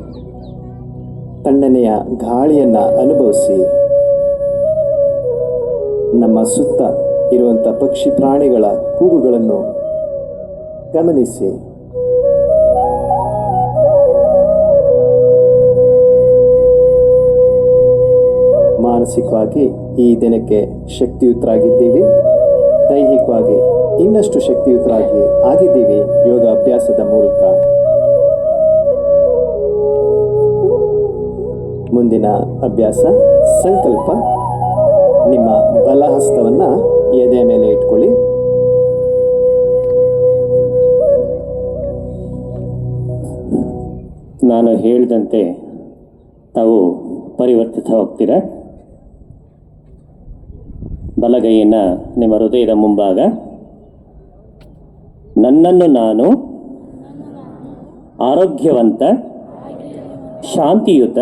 ತಣ್ಣನೆಯ ಗಾಳಿಯನ್ನು ಅನುಭವಿಸಿ ನಮ್ಮ ಸುತ್ತ ಇರುವಂಥ ಪಕ್ಷಿ ಪ್ರಾಣಿಗಳ ಕೂಗುಗಳನ್ನು ಗಮನಿಸಿ. ಮಾನಸಿಕವಾಗಿ ಈ ದಿನಕ್ಕೆ ಶಕ್ತಿಯುತರಾಗಿದ್ದೀವಿ, ದೈಹಿಕವಾಗಿ ಇನ್ನಷ್ಟು ಶಕ್ತಿಯುತರಾಗಿ ಆಗಿದ್ದೀವಿ ಯೋಗ ಅಭ್ಯಾಸದ ಮೂಲಕ. ಮುಂದಿನ ಅಭ್ಯಾಸ ಸಂಕಲ್ಪ. ನಿಮ್ಮ ಬಲಹಸ್ತವನ್ನು ಎದೆಯ ಮೇಲೆ ಇಟ್ಕೊಳ್ಳಿ. ನಾನು ಹೇಳಿದಂತೆ ತಾವು ಪರಿವರ್ತಿತ ಹೋಗ್ತೀರಾ. ಬಲಗೈಯನ್ನು ನಿಮ್ಮ ಹೃದಯದ ಮುಂಭಾಗ, ನನ್ನನ್ನು ನಾನು ಆರೋಗ್ಯವಂತ, ಶಾಂತಿಯುತ,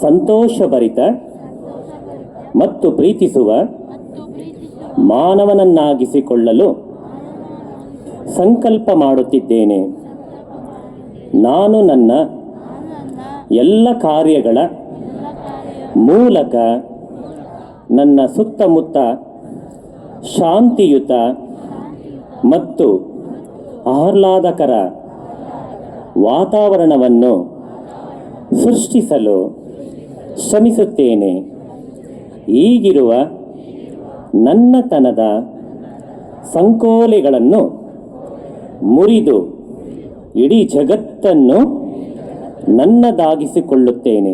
ಸಂತೋಷಭರಿತ ಮತ್ತು ಪ್ರೀತಿಸುವ ಮಾನವನನ್ನಾಗಿಸಿಕೊಳ್ಳಲು ಸಂಕಲ್ಪ ಮಾಡುತ್ತಿದ್ದೇನೆ. ನಾನು ನನ್ನ ಎಲ್ಲ ಕಾರ್ಯಗಳ ಮೂಲಕ ನನ್ನ ಸುತ್ತಮುತ್ತ ಶಾಂತಿಯುತ ಮತ್ತು ಆಹ್ಲಾದಕರ ವಾತಾವರಣವನ್ನು ಸೃಷ್ಟಿಸಲು ಶ್ರಮಿಸುತ್ತೇನೆ. ಈಗಿರುವ ನನ್ನತನದ ಸಂಕೋಲೆಗಳನ್ನು ಮುರಿದು ಇಡೀ ಜಗತ್ತನ್ನು ನನ್ನದಾಗಿಸಿಕೊಳ್ಳುತ್ತೇನೆ.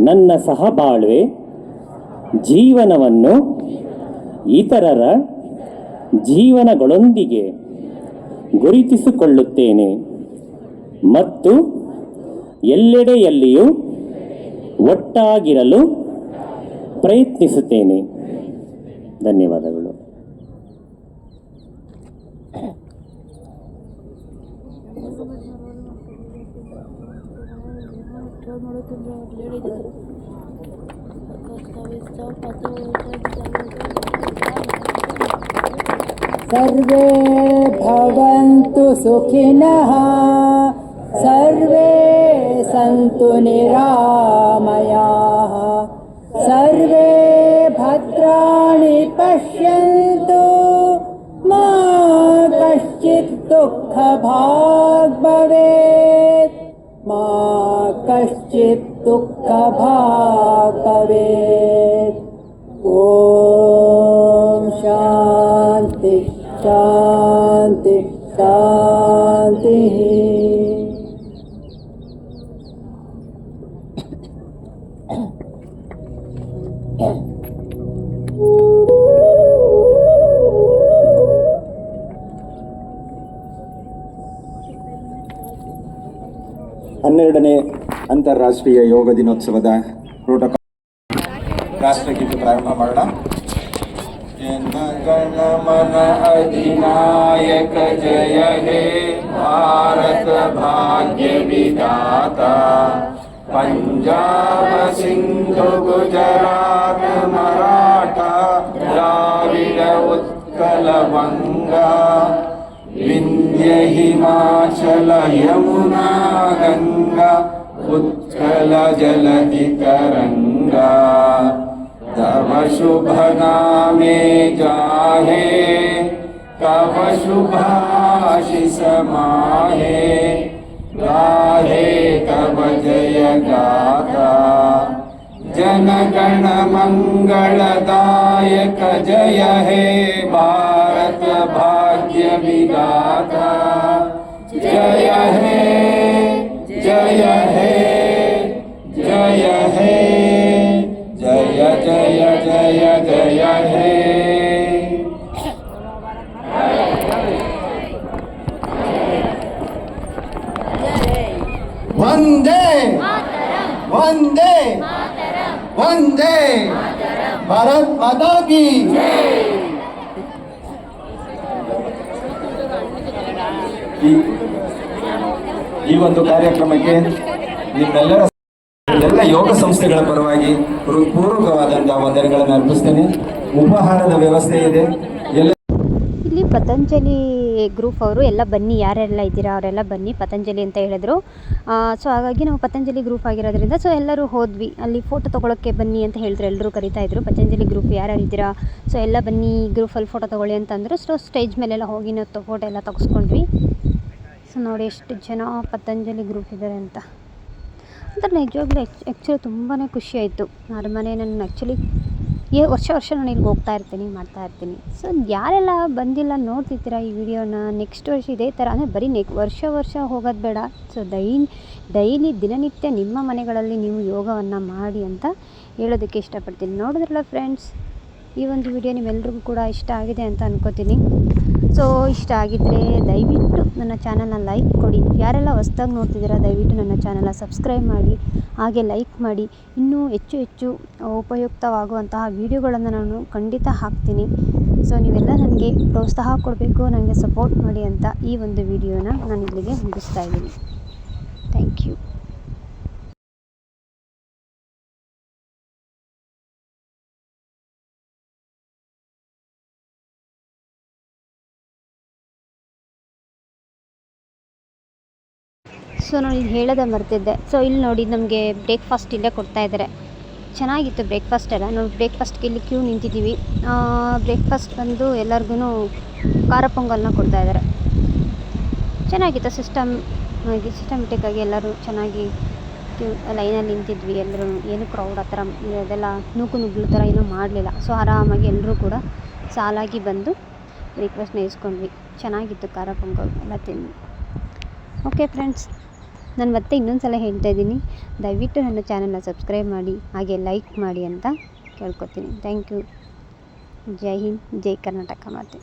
ನನ್ನ ಸಹಬಾಳ್ವೆ ಜೀವನವನ್ನು ಇತರರ ಜೀವನಗಳೊಂದಿಗೆ ಗುರುತಿಸಿಕೊಳ್ಳುತ್ತೇನೆ ಮತ್ತು ಎಲ್ಲೆಡೆಯಲ್ಲಿಯೂ ಒಟ್ಟಾಗಿರಲು ಪ್ರಯತ್ನಿಸುತ್ತೇನೆ. ಧನ್ಯವಾದಗಳು. ಸರ್ವೇ ಭವಂತು ಸುಖಿನಃ, ಸರ್ವೇ ಸಂತು ನಿರಾಮಯಾಃ, ಸರ್ವೇ ಭದ್ರಾಣಿ ಪಶ್ಯಂತು ಮಾ ಕಶ್ಚಿತ್ ದುಃಖ ಭಾಗ್ ಭವೇತ್, ಮಾ ಕಶ್ಚಿತ್ ದುಃಖ ಭಾಗ್ ಭವೇತ್. ಓಂ ಶಾಂತಿ ಶಾಂತಿ ಶಾಂತಿ. ಹನ್ನೆರಡನೇ ಅಂತಾರಾಷ್ಟ್ರೀಯ ಯೋಗ ದಿನೋತ್ಸವದ ಪ್ರೋಟೋಕಾಲ್ ರಾಷ್ಟ್ರಗೀತೆ ಪ್ರಾರಂಭ ಮಾಡೋಣ. ಗಣಮನ ಅಧಿನಾಯಕ ಜಯ ಹೇ ಭಾರತ ಭಾಗ್ಯ ವಿಧಾತ, ಪಂಜಾಬ ಸಿಂಧು ಗುಜರಾತ ಮರಾಠ ದ್ರಾವಿಡ ಉತ್ಕಲ ವಂಗ, ವಿಂಧ್ಯ ಹಿಮಾಚಲ ಯಮುನಾ ಗಂಗಾ ಉತ್ಕಲ ಜಲಧಿ ತರಂಗಾ, तव शुभ नामे जाहे तव शुभाशिष माहे, गाहे तव जय गाथा जन गण मंगलदायक जय हे भारत भाग्य विधाता, जय हे जय हे जय हे जय जय जय जय हे. वंदे वंदे वंदे भारत माता की. ಈ ಒಂದು ಕಾರ್ಯಕ್ರಮಕ್ಕೆ ನಿಮ್ಮೆಲ್ಲರ ಎಲ್ಲ ಯೋಗ ಸಂಸ್ಥೆಗಳ ಪರವಾಗಿ ಹೃತ್ಪೂರ್ವಕವಾದಂತಹ ವಂದನೆಗಳನ್ನು ಅರ್ಪಿಸ್ತೇನೆ. ಉಪಹಾರದ ವ್ಯವಸ್ಥೆ ಇದೆ. ಇಲ್ಲಿ ಪತಂಜಲಿ ಗ್ರೂಪ್ ಅವರು ಎಲ್ಲ ಬನ್ನಿ, ಯಾರೆಲ್ಲ ಇದ್ದೀರಾ ಅವರೆಲ್ಲ ಬನ್ನಿ ಪತಂಜಲಿ ಅಂತ ಹೇಳಿದ್ರು. ಸೊ ಹಾಗಾಗಿ ನಾವು ಪತಂಜಲಿ ಗ್ರೂಪ್ ಆಗಿರೋದ್ರಿಂದ ಸೊ ಎಲ್ಲರೂ ಹೋದ್ವಿ. ಅಲ್ಲಿ ಫೋಟೋ ತೊಗೊಳಕ್ಕೆ ಬನ್ನಿ ಅಂತ ಹೇಳಿದ್ರು, ಎಲ್ಲರೂ ಕರಿತಾಯಿದ್ರು ಪತಂಜಲಿ ಗ್ರೂಪ್ ಯಾರ್ಯಾರು ಇದ್ದೀರಾ, ಸೊ ಎಲ್ಲ ಬನ್ನಿ ಗ್ರೂಪಲ್ಲಿ ಫೋಟೋ ತೊಗೊಳ್ಳಿ ಅಂತಂದರು. ಸೊ ಸ್ಟೇಜ್ ಮೇಲೆಲ್ಲ ಹೋಗಿ ನಾವು ಫೋಟೋ ಎಲ್ಲ ತೆಗೆಸ್ಕೊಂಡ್ವಿ. ಸೊ ನೋಡಿ ಎಷ್ಟು ಜನ ಪತಂಜಲಿ ಗ್ರೂಪ್ ಇದ್ದಾರೆ ಅಂತ. ಅಂದರೆ ನಿಜವಾಗ್ಲೂ ಆ್ಯಕ್ಚುಲಿ ತುಂಬಾ ಖುಷಿ ಆಯಿತು. ಅರಮನೆ ನಾನು ಆ್ಯಕ್ಚುಲಿ ವರ್ಷ ನಾನು ಇಲ್ಲಿಗೆ ಹೋಗ್ತಾ ಇರ್ತೀನಿ, ಮಾಡ್ತಾ ಇರ್ತೀನಿ. ಸೊ ಯಾರೆಲ್ಲ ಬಂದಿಲ್ಲ ನೋಡ್ತಿರ್ತೀರ ಈ ವಿಡಿಯೋನ, ನೆಕ್ಸ್ಟ್ ವರ್ಷ ಇದೇ ಥರ ಅಂದರೆ ಬರೀ ವರ್ಷ ಹೋಗೋದು ಬೇಡ. ಸೊ ಡೈಲಿ ದಿನನಿತ್ಯ ನಿಮ್ಮ ಮನೆಗಳಲ್ಲಿ ನೀವು ಯೋಗವನ್ನು ಮಾಡಿ ಅಂತ ಹೇಳೋದಕ್ಕೆ ಇಷ್ಟಪಡ್ತೀನಿ. ನೋಡಿದ್ರಲ್ಲ ಫ್ರೆಂಡ್ಸ್, ಈ ಒಂದು ವಿಡಿಯೋ ನಿಮ್ಮೆಲ್ರಿಗೂ ಕೂಡ ಇಷ್ಟ ಆಗಿದೆ ಅಂತ ಅನ್ಕೋತೀನಿ. ಸೊ ಇಷ್ಟ ಆಗಿದ್ದರೆ ದಯವಿಟ್ಟು ನನ್ನ ಚಾನಲ್ನ ಲೈಕ್ ಕೊಡಿ. ಯಾರೆಲ್ಲ ಹೊಸ್ದಾಗಿ ನೋಡ್ತಿದ್ದೀರಾ ದಯವಿಟ್ಟು ನನ್ನ ಚಾನಲ್ನ ಸಬ್ಸ್ಕ್ರೈಬ್ ಮಾಡಿ, ಹಾಗೆ ಲೈಕ್ ಮಾಡಿ. ಇನ್ನೂ ಹೆಚ್ಚು ಉಪಯುಕ್ತವಾಗುವಂತಹ ವೀಡಿಯೋಗಳನ್ನು ನಾನು ಖಂಡಿತ ಹಾಕ್ತೀನಿ. ಸೊ ನೀವೆಲ್ಲ ನನಗೆ ಪ್ರೋತ್ಸಾಹ ಕೊಡಬೇಕು, ನನಗೆ ಸಪೋರ್ಟ್ ಮಾಡಿ ಅಂತ ಈ ಒಂದು ವಿಡಿಯೋನ ನಾನು ಇಲ್ಲಿಗೆ ಮುಗಿಸ್ತಾ ಇದ್ದೀನಿ. Thank you. ಸೊ ನಾನು ಇದು ಹೇಳೋದೇ ಮರ್ತಿದ್ದೆ. ಸೊ ಇಲ್ಲಿ ನೋಡಿ ನಮಗೆ ಬ್ರೇಕ್ಫಾಸ್ಟ್ ಇಲ್ಲೇ ಕೊಡ್ತಾಯಿದ್ದಾರೆ. ಚೆನ್ನಾಗಿತ್ತು ಬ್ರೇಕ್ಫಾಸ್ಟ್ ಎಲ್ಲ. ನಾವು ಬ್ರೇಕ್ಫಾಸ್ಟ್ಗೆ ಇಲ್ಲಿ ಕ್ಯೂ ನಿಂತಿದ್ದೀವಿ. ಬ್ರೇಕ್ಫಾಸ್ಟ್ ಬಂದು ಎಲ್ಲರಿಗೂ ಖಾರ ಪೊಂಗಲ್ನ ಕೊಡ್ತಾಯಿದ್ದಾರೆ. ಚೆನ್ನಾಗಿತ್ತು ಸಿಸ್ಟಮೆಟಿಕ್ಕಾಗಿ ಎಲ್ಲರೂ ಚೆನ್ನಾಗಿ ಕ್ಯೂ ಲೈನಲ್ಲಿ ನಿಂತಿದ್ವಿ. ಎಲ್ಲರೂ ಏನು ಕ್ರೌಡ್ ಆ ಥರ ಇದೆಲ್ಲ ನುಗ್ಗಲು ಥರ ಏನೂ ಮಾಡಲಿಲ್ಲ. ಸೊ ಆರಾಮಾಗಿ ಎಲ್ಲರೂ ಕೂಡ ಸಾಲಾಗಿ ಬಂದು ಬ್ರೇಕ್ಫಾಸ್ಟ್ನ ಇಸ್ಕೊಂಡ್ವಿ. ಚೆನ್ನಾಗಿತ್ತು ಖಾರ ಪೊಂಗಲ್ ಎಲ್ಲ ತಿಂದು. ಓಕೆ ಫ್ರೆಂಡ್ಸ್, ನಾನು ಮತ್ತೆ ಇನ್ನೊಂದು ಸಲ ಹೇಳ್ತಾ ಇದ್ದೀನಿ, ದಯವಿಟ್ಟು ನನ್ನ ಚಾನಲ್ನ ಸಬ್ಸ್ಕ್ರೈಬ್ ಮಾಡಿ, ಹಾಗೆ ಲೈಕ್ ಮಾಡಿ ಅಂತ ಕೇಳ್ಕೊತೀನಿ. Thank you. ಜೈ ಹಿಂದ್, ಜೈ ಕರ್ನಾಟಕ ಮಾತೆ.